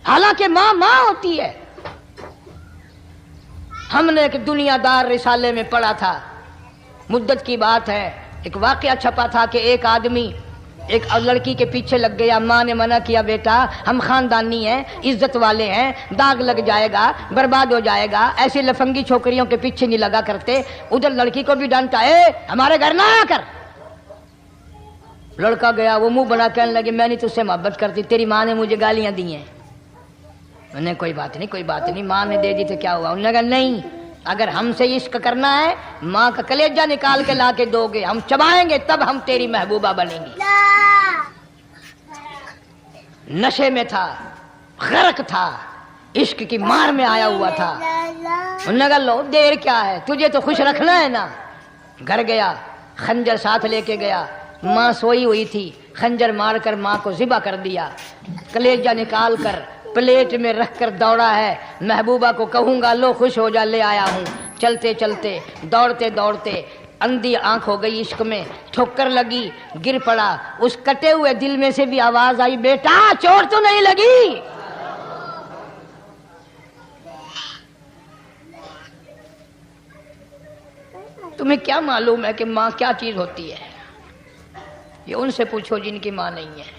S1: حالانکہ ماں ماں ہوتی ہے۔ ہم نے ایک دنیا دار رسالے میں پڑھا تھا، مدت کی بات ہے، ایک واقعہ چھپا تھا کہ ایک آدمی ایک لڑکی کے پیچھے لگ گیا، ماں نے منع کیا بیٹا ہم خاندانی ہیں، عزت والے ہیں، داغ لگ جائے گا، برباد ہو جائے گا، ایسی لفنگی چھوکریوں کے پیچھے نہیں لگا کرتے۔ ادھر لڑکی کو بھی ڈانٹا، ہمارے گھر نہ آ کر۔ لڑکا گیا، وہ منہ بنا کہنے لگے میں نہیں تجھ سے محبت کرتی، تیری ماں نے مجھے گالیاں دی ہیں۔ میں نے کوئی بات نہیں کوئی بات نہیں، ماں نے دے دی تو کیا ہوا؟ انہوں نے کہا نہیں، اگر ہم سے عشق کرنا ہے ماں کا کلیجہ نکال کے لا کے دو گے، ہم چبائیں گے تب ہم تیری محبوبہ بنیں گی۔ نشے میں تھا، غرق تھا، عشق کی مار میں آیا ہوا تھا۔ انہوں نے کہا لو دیر کیا ہے، تجھے تو خوش رکھنا ہے نا۔ گھر گیا، خنجر ساتھ لے کے گیا، ماں سوئی ہوئی تھی، خنجر مار کر ماں کو ذبح کر دیا، کلیجہ نکال کر پلیٹ میں رکھ کر دوڑا ہے، محبوبہ کو کہوں گا لو خوش ہو جا، لے آیا ہوں۔ چلتے چلتے دوڑتے دوڑتے اندھی آنکھ ہو گئی عشق میں، ٹھوکر لگی، گر پڑا، اس کٹے ہوئے دل میں سے بھی آواز آئی بیٹا چوٹ تو نہیں لگی؟ تمہیں کیا معلوم ہے کہ ماں کیا چیز ہوتی ہے؟ یہ ان سے پوچھو جن کی ماں نہیں ہے۔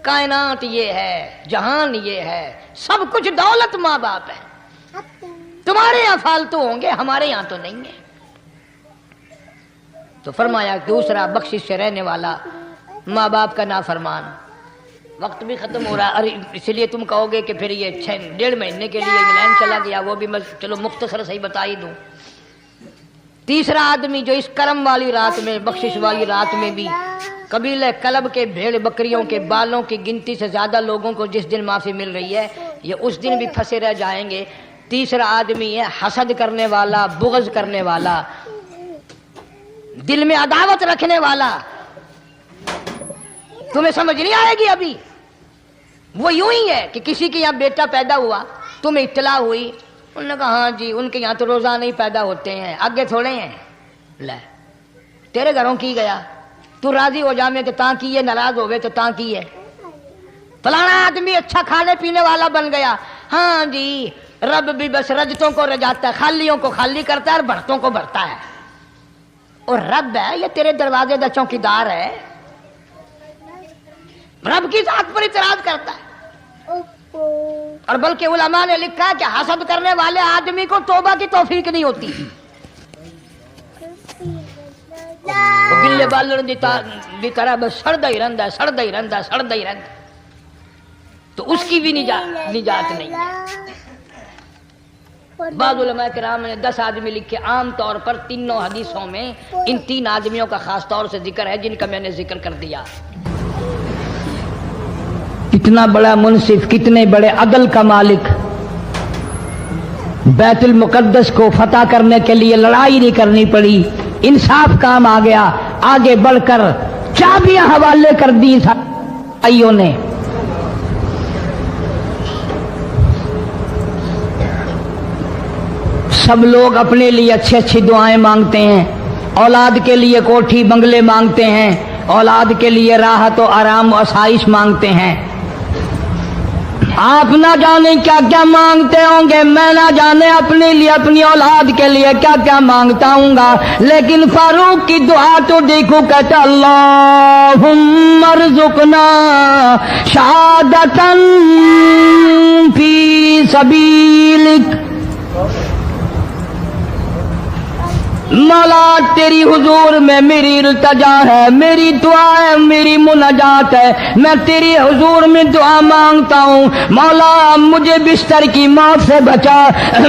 S1: کائنات یہ ہے، جہان یہ ہے، سب کچھ دولت ماں باپ ہے۔ تمہارے یہاں فالتو ہوں گے، ہمارے یہاں تو نہیں ہے۔ تو فرمایا دوسرا بخشش سے رہنے والا ماں باپ کا نافرمان۔ وقت بھی ختم ہو رہا، اس لیے تم کہو گے کہ پھر یہ 1.5 مہینے کے لیے انگلینڈ چلا گیا، وہ بھی میں چلو مختصر صحیح بتا ہی دوں۔ تیسرا آدمی جو اس کرم والی رات میں، بخشش والی رات میں بھی قبیلہ کلب کے بھیڑ بکریوں کے بالوں کی گنتی سے زیادہ لوگوں کو جس دن معافی مل رہی ہے، یہ اس دن بھی پھنسے رہ جائیں گے۔ تیسرا آدمی ہے حسد کرنے والا، بغض کرنے والا، دل میں عداوت رکھنے والا۔ تمہیں سمجھ نہیں آئے گی ابھی۔ وہ یوں ہی ہے کہ کسی کے یہاں بیٹا پیدا ہوا، تمہیں اطلاع ہوئی، انہوں نے کہا ہاں جی ان کے یہاں تو روزانہ ہی پیدا ہوتے ہیں، آگے تھوڑے ہیں۔ لے تیرے گھروں کی گیا، تو راضی ہو جا میں تو تاں کی ہے، ناراض ہوئے تو تاں کی ہے۔ فلانا آدمی اچھا کھانے پینے والا بن گیا، ہاں جی رب بھی بس رجتوں کو رجاتا ہے، خالیوں کو خالی کرتا ہے اور بھرتوں کو بھرتا ہے۔ اور رب ہے یہ تیرے دروازے دا چوکیدار ہے، رب کی ذات پر اعتراض کرتا ہے۔ اور بلکہ علماء نے لکھا ہے کہ حسد کرنے والے آدمی کو توبہ کی توفیق نہیں ہوتی۔ گلے بالن دی طرح بس سڑدا ہی رہندا ہے، سڑدا ہی رہندا ہے، سڑدا ہی رہندا، تو اس کی بھی نجات نہیں ہے۔ بعض علماء کرام نے 10 آدمی لکھے، عام طور پر تینوں حدیثوں میں ان 3 آدمیوں کا خاص طور سے ذکر ہے جن کا میں نے ذکر کر دیا۔ کتنا بڑا منصف، کتنے بڑے عدل کا مالک، بیت المقدس کو فتح کرنے کے لیے لڑائی نہیں کرنی پڑی، انصاف کام آ گیا، آگے بڑھ کر چابیاں حوالے کر دی بھائیوں نے۔ سب لوگ اپنے لیے اچھی اچھی دعائیں مانگتے ہیں، اولاد کے لیے کوٹھی بنگلے مانگتے ہیں، اولاد کے لیے راحت و آرام و آسائش مانگتے ہیں، آپ نہ جانے کیا کیا مانگتے ہوں گے، میں نہ جانے اپنے لیے اپنی اولاد کے لیے کیا کیا مانگتا ہوں گا، لیکن فاروق کی دعا تو دیکھو، کہتا اللہم ارزقنا شہادتاً فی سبیلک، مولا تیری حضور میں میری التجا ہے، میری دعا ہے، میری مناجات ہے، میں تیری حضور میں دعا مانگتا ہوں، مولا مجھے بستر کی موت سے بچا،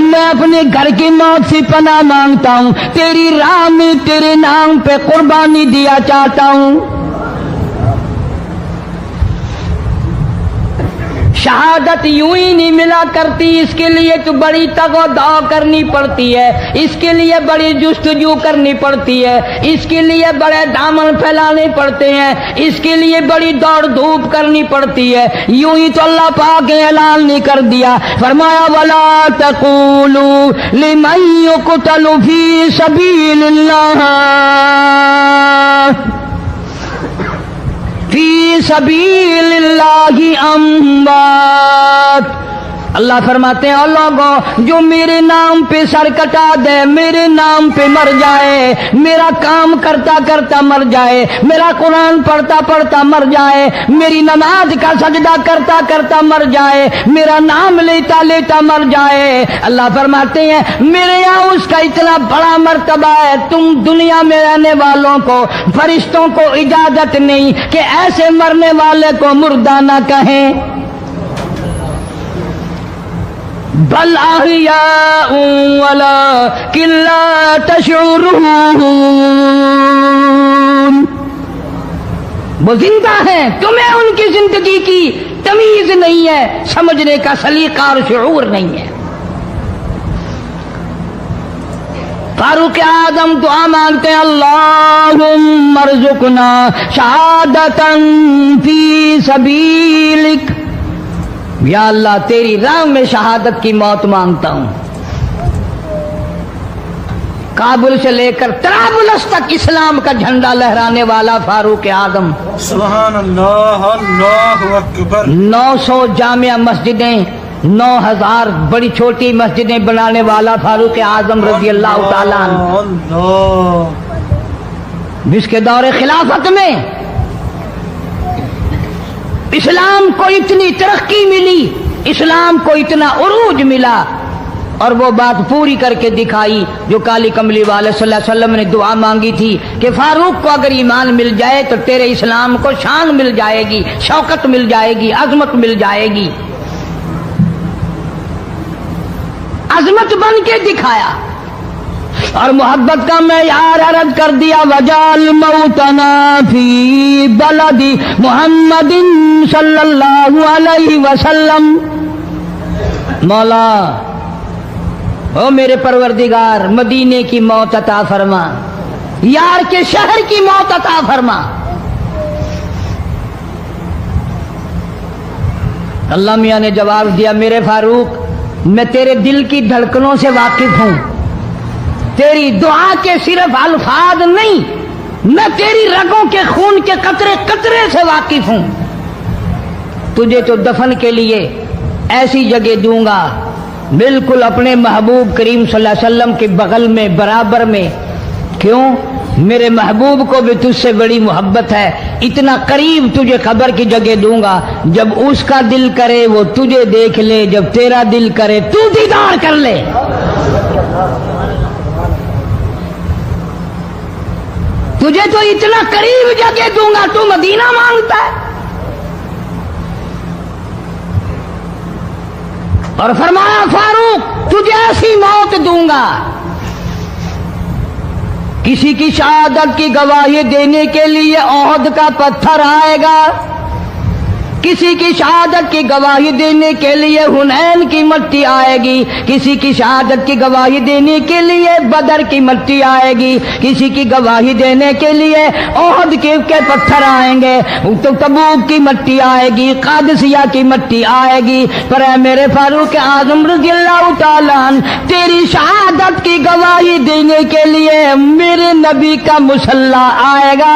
S1: میں اپنے گھر کی موت سے پناہ مانگتا ہوں، تیری راہ میں تیرے نام پہ قربانی دیا چاہتا ہوں۔ شہادت یوں ہی نہیں ملا کرتی، اس کے لیے تو بڑی تگ و دو کرنی پڑتی ہے، اس کے لیے بڑی جستجو کرنی پڑتی ہے، اس کے لیے بڑے دامن پھیلانے پڑتے ہیں، اس کے لیے بڑی دوڑ دھوپ کرنی پڑتی ہے، یوں ہی تو اللہ پاک نے اعلان نہیں کر دیا، فرمایا وَلَا تَقُولُوا لِمَن يُقْتَلُ فِي سَبِيلِ اللَّهِ فی سبیل اللہ اموات، اللہ فرماتے ہیں اور لوگوں جو میرے نام پہ سر کٹا دے، میرے نام پہ مر جائے، میرا کام کرتا کرتا مر جائے، میرا قرآن پڑھتا پڑھتا مر جائے، میری نماز کا سجدہ کرتا کرتا مر جائے، میرا نام لیتا لیتا مر جائے، اللہ فرماتے ہیں میرے یہاں اس کا اتنا بڑا مرتبہ ہے، تم دنیا میں رہنے والوں کو، فرشتوں کو اجازت نہیں کہ ایسے مرنے والے کو مردہ نہ کہیں، بل احیاء ولکن لا تشعرون، وہ زندہ ہیں، تمہیں ان کی زندگی کی تمیز نہیں ہے، سمجھنے کا سلیقہ اور شعور نہیں ہے۔ فاروق اعظم دعا مانگتے ہیں اللہم ارزقنا شہادتاً فی سبیلک، یا اللہ تیری راہ میں شہادت کی موت مانگتا ہوں۔ کابل سے لے کر طرابلس تک اسلام کا جھنڈا لہرانے والا فاروق اعظم،
S4: سبحان اللہ، اللہ اکبر،
S1: 900 جامع مسجدیں، 9000 بڑی چھوٹی مسجدیں بنانے والا فاروق اعظم رضی اللہ تعالیٰ عنہ،
S4: اللہ،
S1: جس کے دور خلافت میں اسلام کو اتنی ترقی ملی، اسلام کو اتنا عروج ملا، اور وہ بات پوری کر کے دکھائی جو کالی کملی والے صلی اللہ علیہ وسلم نے دعا مانگی تھی کہ فاروق کو اگر ایمان مل جائے تو تیرے اسلام کو شان مل جائے گی، شوکت مل جائے گی، عظمت مل جائے گی، عظمت بن کے دکھایا، اور محبت کا معیار عرض کر دیا وجعل موتنا فی بلد محمد صلی اللہ علیہ وسلم، مولا او میرے پروردگار مدینے کی موت عطا فرما، یار کے شہر کی موت عطا فرما۔ اللہ میاں نے جواب دیا میرے فاروق میں تیرے دل کی دھڑکنوں سے واقف ہوں، تیری دعا کے صرف الفاظ نہیں، میں تیری رگوں کے خون کے قطرے قطرے سے واقف ہوں، تجھے تو دفن کے لیے ایسی جگہ دوں گا بالکل اپنے محبوب کریم صلی اللہ علیہ وسلم کے بغل میں برابر میں، کیوں؟ میرے محبوب کو بھی تجھ سے بڑی محبت ہے، اتنا قریب تجھے قبر کی جگہ دوں گا، جب اس کا دل کرے وہ تجھے دیکھ لے، جب تیرا دل کرے تو دیدار کر لے۔ تجھے تو اتنا قریب جگہ دوں گا، تو مدینہ مانگتا ہے۔ اور فرمایا فاروق تجھے ایسی موت دوں گا، کسی کی شہادت کی گواہی دینے کے لیے احد کا پتھر آئے گا، کسی کی شہادت کی گواہی دینے کے لیے حنین کی مٹی آئے گی، کسی کی شہادت کی گواہی دینے کے لیے بدر کی مٹی آئے گی، کسی کی گواہی دینے کے لیے احد کے پتھر آئیں گے، تو تبوک کی مٹی آئے گی، قادسیہ کی مٹی آئے گی، پر اے میرے فاروق اعظم رضی اللہ تعالیٰ عنہ تیری شہادت کی گواہی دینے کے لیے میرے نبی کا مصلی آئے گا،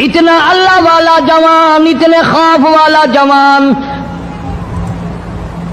S1: اتنا اللہ والا جوان، اتنے خوف والا جوان.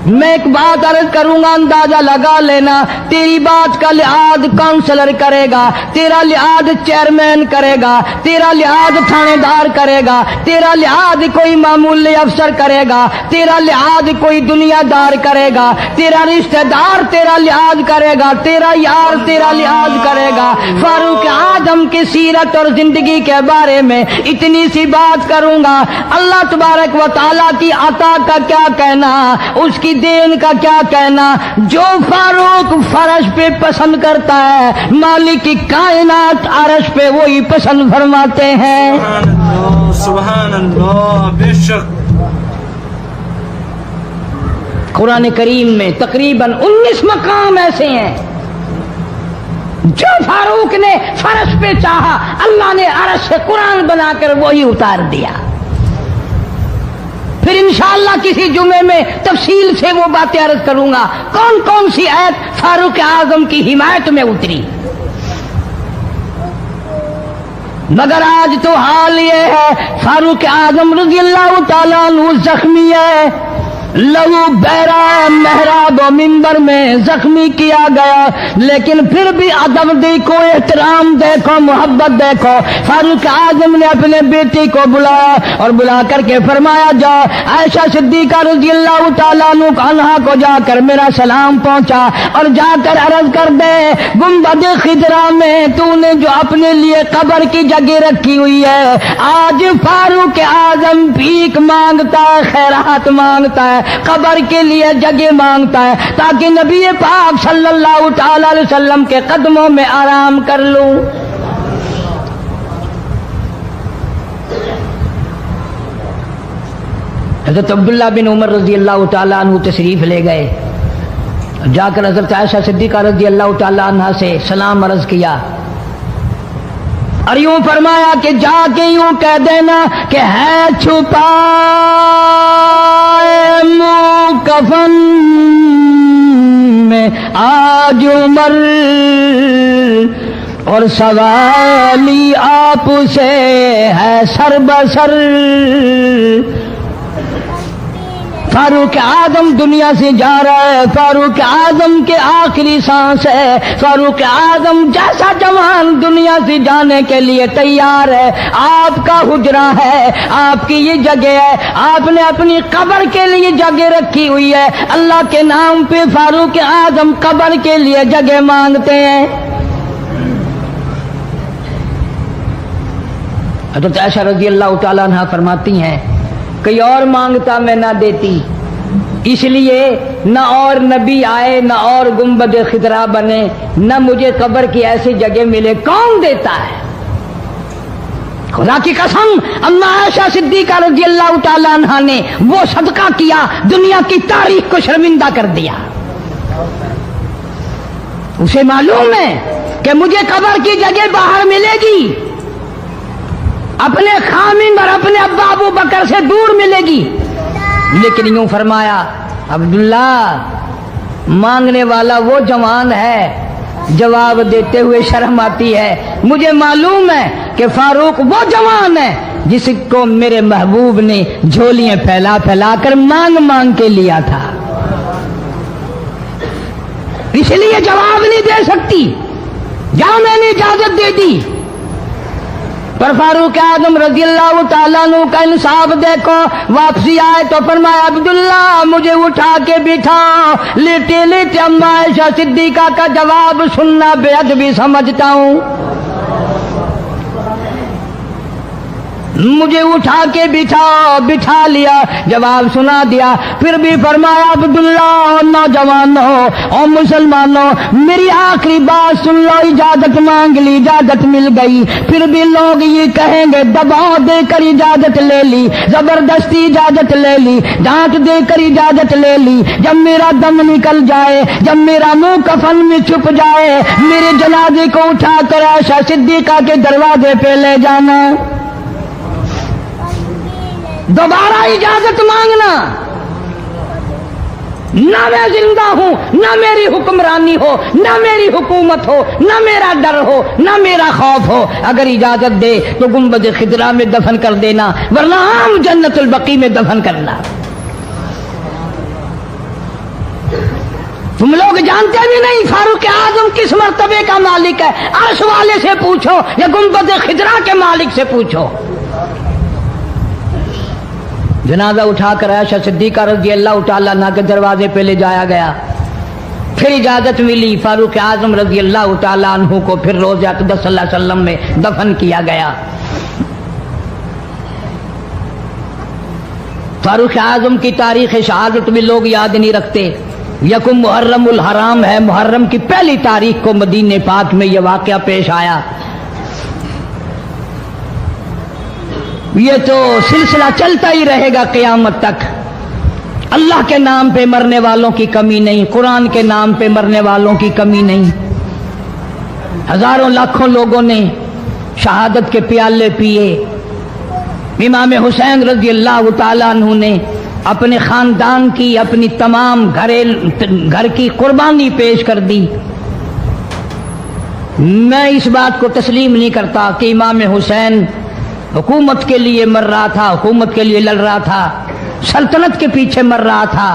S1: میں ایک بات عرض کروں گا، اندازہ لگا لینا. تیری بات کا لحاظ کاؤنسلر کرے گا، تیرا لحاظ چیئرمین کرے گا، تیرا لحاظ تھانے دار کرے گا، تیرا لحاظ کوئی معمولی افسر کرے گا، تیرا لحاظ کوئی دنیا دار کرے گا، تیرا رشتہ دار تیرا لحاظ کرے گا، تیرا یار تیرا لحاظ کرے گا. فاروق اعظم کی سیرت اور زندگی کے بارے میں اتنی سی بات کروں گا. اللہ تبارک و تعالیٰ کی عطا کا کیا کہنا، اس کی دین کا کیا کہنا. جو فاروق فرش پہ پسند کرتا ہے، مالک کی کائنات عرش پہ وہی پسند فرماتے ہیں.
S4: سبحان اللہ، بے شک.
S1: قرآن کریم میں تقریباً 19 مقام ایسے ہیں جو فاروق نے فرش پہ چاہا، اللہ نے عرش سے قرآن بنا کر وہی اتار دیا. پھر انشاءاللہ کسی جمعے میں تفصیل سے وہ باتیں عرض کروں گا کون کون سی آیت فاروق اعظم کی حمایت میں اتری. مگر آج تو حال یہ ہے، فاروق اعظم رضی اللہ تعالیٰ عنہ زخمی ہے، لہو بہرا محراب و منبر میں زخمی کیا گیا، لیکن پھر بھی ادب دیکھو، احترام دیکھو، محبت دیکھو. فاروق اعظم نے اپنے بیٹی کو بلایا اور بلا کر کے فرمایا، جا عائشہ صدیقہ رضی اللہ تعالیٰ عنہا کو جا کر میرا سلام پہنچا اور جا کر عرض کر دے، گنبد خضرا میں تو نے جو اپنے لیے قبر کی جگہ رکھی ہوئی ہے، آج فاروق اعظم بھیک مانگتا ہے، خیرات مانگتا ہے، قبر کے لیے جگہ مانگتا ہے تاکہ نبی پاک صلی اللہ تعالی علیہ وسلم کے قدموں میں آرام کر لوں. حضرت عبداللہ بن عمر رضی اللہ تعالیٰ عنہ تشریف لے گئے، جا کر حضرت عائشہ صدیقہ رضی اللہ تعالیٰ عنہ سے سلام عرض کیا اور یوں فرمایا کہ جا کے یوں کہہ دینا کہ ہے چھپا منہ کفن میں آج عمر، اور سوالی آپ سے ہے سر بسر. فاروق اعظم دنیا سے جا رہا ہے، فاروق اعظم کے آخری سانس ہے، فاروق اعظم جیسا جوان دنیا سے جانے کے لیے تیار ہے. آپ کا حجرہ ہے، آپ کی یہ جگہ ہے، آپ نے اپنی قبر کے لیے جگہ رکھی ہوئی ہے. اللہ کے نام پہ فاروق اعظم قبر کے لیے جگہ مانگتے ہیں. حضرت عائشہ رضی اللہ تعالیٰ عنہ فرماتی ہیں کوئی اور مانگتا میں نہ دیتی، اس لیے نہ اور نبی آئے، نہ اور گنبد خضرا بنے، نہ مجھے قبر کی ایسی جگہ ملے. کون دیتا ہے؟ خدا کی قسم اما عائشہ صدیقہ رضی اللہ تعالیٰ عنہ نے وہ صدقہ کیا دنیا کی تاریخ کو شرمندہ کر دیا. اسے معلوم ہے کہ مجھے قبر کی جگہ باہر ملے گی، اپنے خامن اور اپنے ابا ابو بکر سے دور ملے گی. لیکن یوں فرمایا، عبداللہ مانگنے والا وہ جوان ہے، جواب دیتے ہوئے شرم آتی ہے. مجھے معلوم ہے کہ فاروق وہ جوان ہے جس کو میرے محبوب نے جھولیاں پھیلا پھیلا کر مانگ مانگ کے لیا تھا، اس لیے جواب نہیں دے سکتی. جہاں میں نے اجازت دے دی، پر فاروق اعظم رضی اللہ تعالیٰ عنہ کا انصاف دیکھو. واپسی آئے تو فرمایا عبداللہ مجھے اٹھا کے بٹھا. لیٹے لیٹے اما عائشہ صدیقہ کا جواب سننا بے ادبی سمجھتا ہوں. مجھے اٹھا کے بٹھا لیا، جواب سنا دیا. پھر بھی فرمایا عبداللہ نوجوانوں اور مسلمانوں میری آخری بات سن لو. اجازت مانگ لی، اجازت مل گئی. پھر بھی لوگ یہ کہیں گے دباؤ دے کر اجازت لے لی، زبردستی اجازت لے لی، ڈانٹ دے کر اجازت لے لی. جب میرا دم نکل جائے، جب میرا منہ کفن میں چھپ جائے، میرے جنازے کو اٹھا کر عائشہ صدیقہ کے دروازے پہ لے جانا. دوبارہ اجازت مانگنا. نہ میں زندہ ہوں، نہ میری حکمرانی ہو، نہ میری حکومت ہو، نہ میرا ڈر ہو، نہ میرا خوف ہو، اگر اجازت دے تو گنبد خضرا میں دفن کر دینا، ورنہ عام جنت البقیع میں دفن کرنا۔ تم لوگ جانتے بھی نہیں فاروق اعظم کس مرتبے کا مالک ہے، عرش والے سے پوچھو یا گنبد خضرا کے مالک سے پوچھو۔ جنازہ اٹھا کر عائشہ صدیقہ رضی اللہ تعالیٰ عنہ کے دروازے پہ لے جایا گیا، پھر اجازت ملی، فاروق اعظم رضی اللہ تعالیٰ عنہ کو پھر روضہ اقدس صلی اللہ علیہ وسلم میں دفن کیا گیا۔ فاروق اعظم کی تاریخ شہادت بھی لوگ یاد نہیں رکھتے۔ یکم محرم الحرام ہے، محرم کی پہلی تاریخ کو مدینہ پاک میں یہ واقعہ پیش آیا۔ یہ تو سلسلہ چلتا ہی رہے گا قیامت تک۔ اللہ کے نام پہ مرنے والوں کی کمی نہیں، قرآن کے نام پہ مرنے والوں کی کمی نہیں۔ ہزاروں لاکھوں لوگوں نے شہادت کے پیالے پیے۔ امام حسین رضی اللہ تعالیٰ عنہ نے اپنے خاندان کی، اپنی تمام گھر کی قربانی پیش کر دی۔ میں اس بات کو تسلیم نہیں کرتا کہ امام حسین حکومت کے لیے مر رہا تھا، حکومت کے لیے لڑ رہا تھا، سلطنت کے پیچھے مر رہا تھا،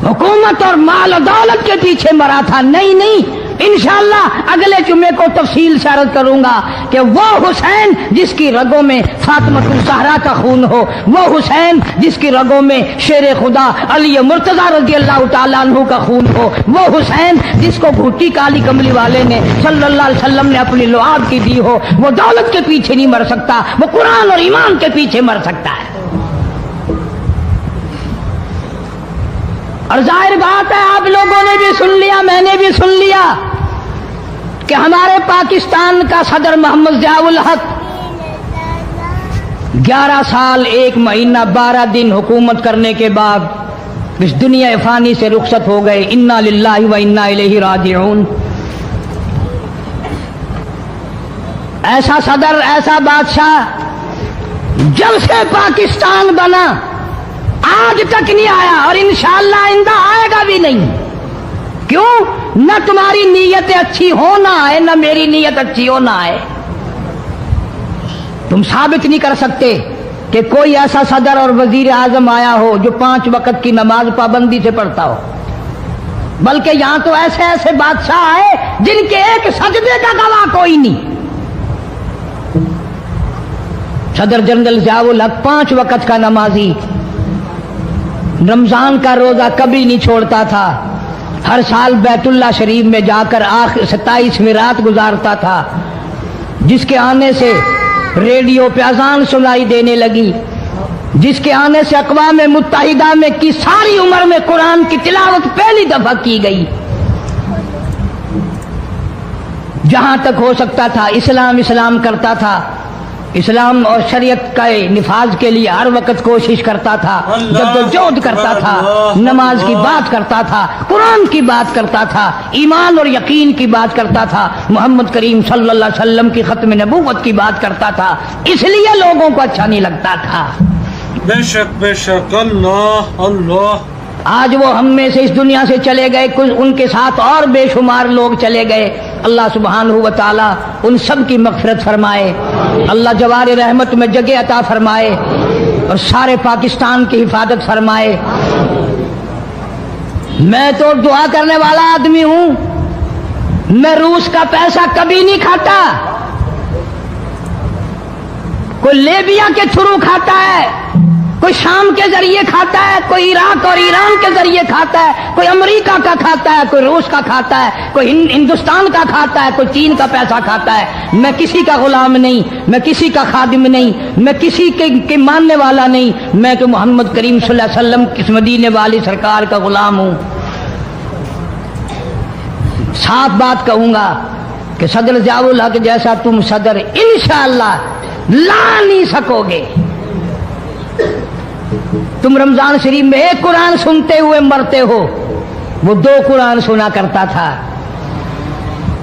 S1: حکومت اور مال و دولت کے پیچھے مرا تھا۔ نہیں، انشاءاللہ اگلے جمعے کو تفصیل سے عرض کروں گا کہ وہ حسین جس کی رگوں میں فاطمہ الزہرا کا خون ہو، وہ حسین جس کی رگوں میں شیر خدا علی مرتضیٰ رضی اللہ تعالیٰ عنہ کا خون ہو، وہ حسین جس کو بھوٹی کالی کملی والے نے صلی اللہ علیہ وسلم نے اپنی لعاب کی دی ہو، وہ دولت کے پیچھے نہیں مر سکتا، وہ قرآن اور ایمان کے پیچھے مر سکتا ہے۔ اور ظاہر بات ہے آپ لوگوں نے بھی سن لیا، میں نے بھی سن لیا کہ ہمارے پاکستان کا صدر محمد ضیاء الحق 11 سال 1 مہینہ 12 دن حکومت کرنے کے بعد اس دنیا فانی سے رخصت ہو گئے۔ انا للہ و انا الیہ راجعون۔ ایسا صدر، ایسا بادشاہ جب سے پاکستان بنا آج تک نہیں آیا، اور انشاءاللہ آئندہ آئے گا بھی نہیں۔ کیوں؟ نہ تمہاری نیت اچھی ہو نہ آئے، نہ میری نیت اچھی ہو نہ آئے۔ تم ثابت نہیں کر سکتے کہ کوئی ایسا صدر اور وزیر اعظم آیا ہو جو 5 وقت کی نماز پابندی سے پڑھتا ہو، بلکہ یہاں تو ایسے ایسے بادشاہ آئے جن کے ایک سجدے کا گواہ کوئی نہیں۔ صدر جنرل ضیاء الحق 5 وقت کا نمازی، رمضان کا روزہ کبھی نہیں چھوڑتا تھا، ہر سال بیت اللہ شریف میں جا کر 27ویں رات گزارتا تھا، جس کے آنے سے ریڈیو پہ اذان سنائی دینے لگی، جس کے آنے سے اقوام متحدہ میں کی ساری عمر میں قرآن کی تلاوت پہلی دفعہ کی گئی۔ جہاں تک ہو سکتا تھا اسلام کرتا تھا، اسلام اور شریعت کے نفاذ کے لیے ہر وقت کوشش کرتا تھا، جدوجہد کرتا تھا، نماز کی بات کرتا تھا، قرآن کی بات کرتا تھا، ایمان اور یقین کی بات کرتا تھا، محمد کریم صلی اللہ علیہ وسلم کی ختم نبوت کی بات کرتا تھا، اس لیے لوگوں کو اچھا نہیں لگتا تھا۔
S4: بے شک اللہ۔
S1: آج وہ ہم میں سے اس دنیا سے چلے گئے، کچھ ان کے ساتھ اور بے شمار لوگ چلے گئے۔ اللہ سبحانہ و تعالی ان سب کی مغفرت فرمائے، اللہ جوار رحمت میں جگہ عطا فرمائے اور سارے پاکستان کی حفاظت فرمائے۔ میں تو دعا کرنے والا آدمی ہوں، میں روس کا پیسہ کبھی نہیں کھاتا، کوئی لیبیا کے تھرو کھاتا ہے، کوئی شام کے ذریعے کھاتا ہے، کوئی عراق اور ایران کے ذریعے کھاتا ہے، کوئی امریکہ کا کھاتا ہے، کوئی روس کا کھاتا ہے، کوئی ہندوستان کا کھاتا ہے، کوئی چین کا پیسہ کھاتا ہے۔ میں کسی کا غلام نہیں، میں کسی کا خادم نہیں، میں کسی کے ماننے والا نہیں، میں تو محمد کریم صلی اللہ علیہ وسلم کس مدینے والی سرکار کا غلام ہوں۔ صاف بات کہوں گا کہ صدر ضیاء الحق جیسا تم صدر انشاءاللہ لا نہیں سکو گے۔ تم رمضان شریف میں ایک قرآن سنتے ہوئے مرتے ہو، وہ 2 قرآن سنا کرتا تھا،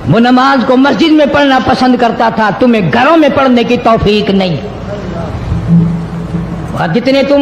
S1: وہ نماز کو مسجد میں پڑھنا پسند کرتا تھا، تمہیں گھروں میں پڑھنے کی توفیق نہیں۔ اور جتنے تم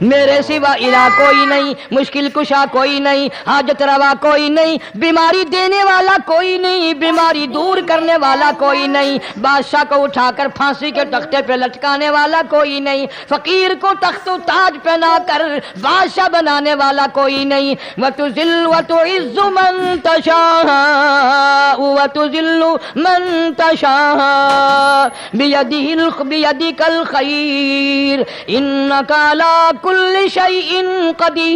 S1: میرے سوا الہ کوئی نہیں، مشکل کشا کوئی نہیں، حاجت روا کوئی نہیں، بیماری دینے والا کوئی نہیں، بیماری دور کرنے والا کوئی نہیں، بادشاہ کو اٹھا کر پھانسی کے تختے پہ لٹکانے والا کوئی نہیں، فقیر کو تخت و تاج پہنا کر بادشاہ بنانے والا کوئی نہیں۔ وَتُذِلُّ وَتُعِزُّ مَن تَشَاءُ وَتُذِلُّ مَن تَشَاءُ بِيَدِكَ الْخَيْرُ إِنَّكَ عَلَى كُلِّ شَيْءٍ قَدِيرٌ۔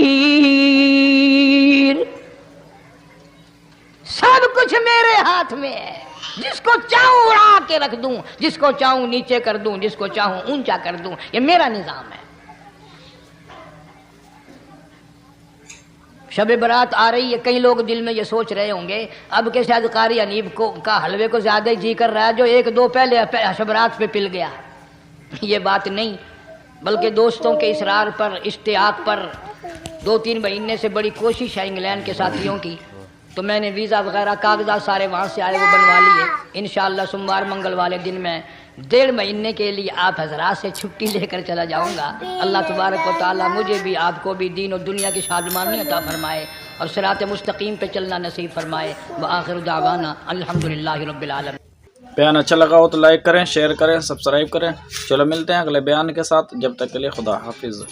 S1: سب کچھ میرے ہاتھ میں ہے، جس کو چاہوں اڑا کے رکھ دوں، جس کو چاہوں نیچے کر دوں، جس کو چاہوں اونچا کر دوں، یہ میرا نظام ہے۔ شب برات آ رہی ہے، کئی لوگ دل میں یہ سوچ رہے ہوں گے اب کے شاید قاری انیب کا حلوے کو زیادہ ہی جی کر رہا ہے جو ایک دو پہلے شب برات پہ پل گیا۔ یہ بات نہیں، بلکہ دوستوں کے اصرار پر، اشتیاق پر 2-3 مہینے سے بڑی کوشش ہے انگلینڈ کے ساتھیوں کی، تو میں نے ویزا وغیرہ کاغذات سارے وہاں سے آئے وہ بنوا لیے۔ انشاءاللہ سوموار منگل والے دن میں 1.5 مہینے کے لیے آپ حضرات سے چھٹی لے کر چلا جاؤں گا۔ اللہ تبارک و تعالیٰ مجھے بھی آپ کو بھی دین و دنیا کی شادمانی عطا فرمائے اور صراط مستقیم پہ چلنا نصیب فرمائے۔ وآخر دعوانا الحمدللہ رب العالمین۔
S2: بیان اچھا لگا ہو تو لائک کریں، شیئر کریں، سبسکرائب کریں۔ چلو ملتے ہیں اگلے بیان کے ساتھ، جب تک کے لیے خدا حافظ۔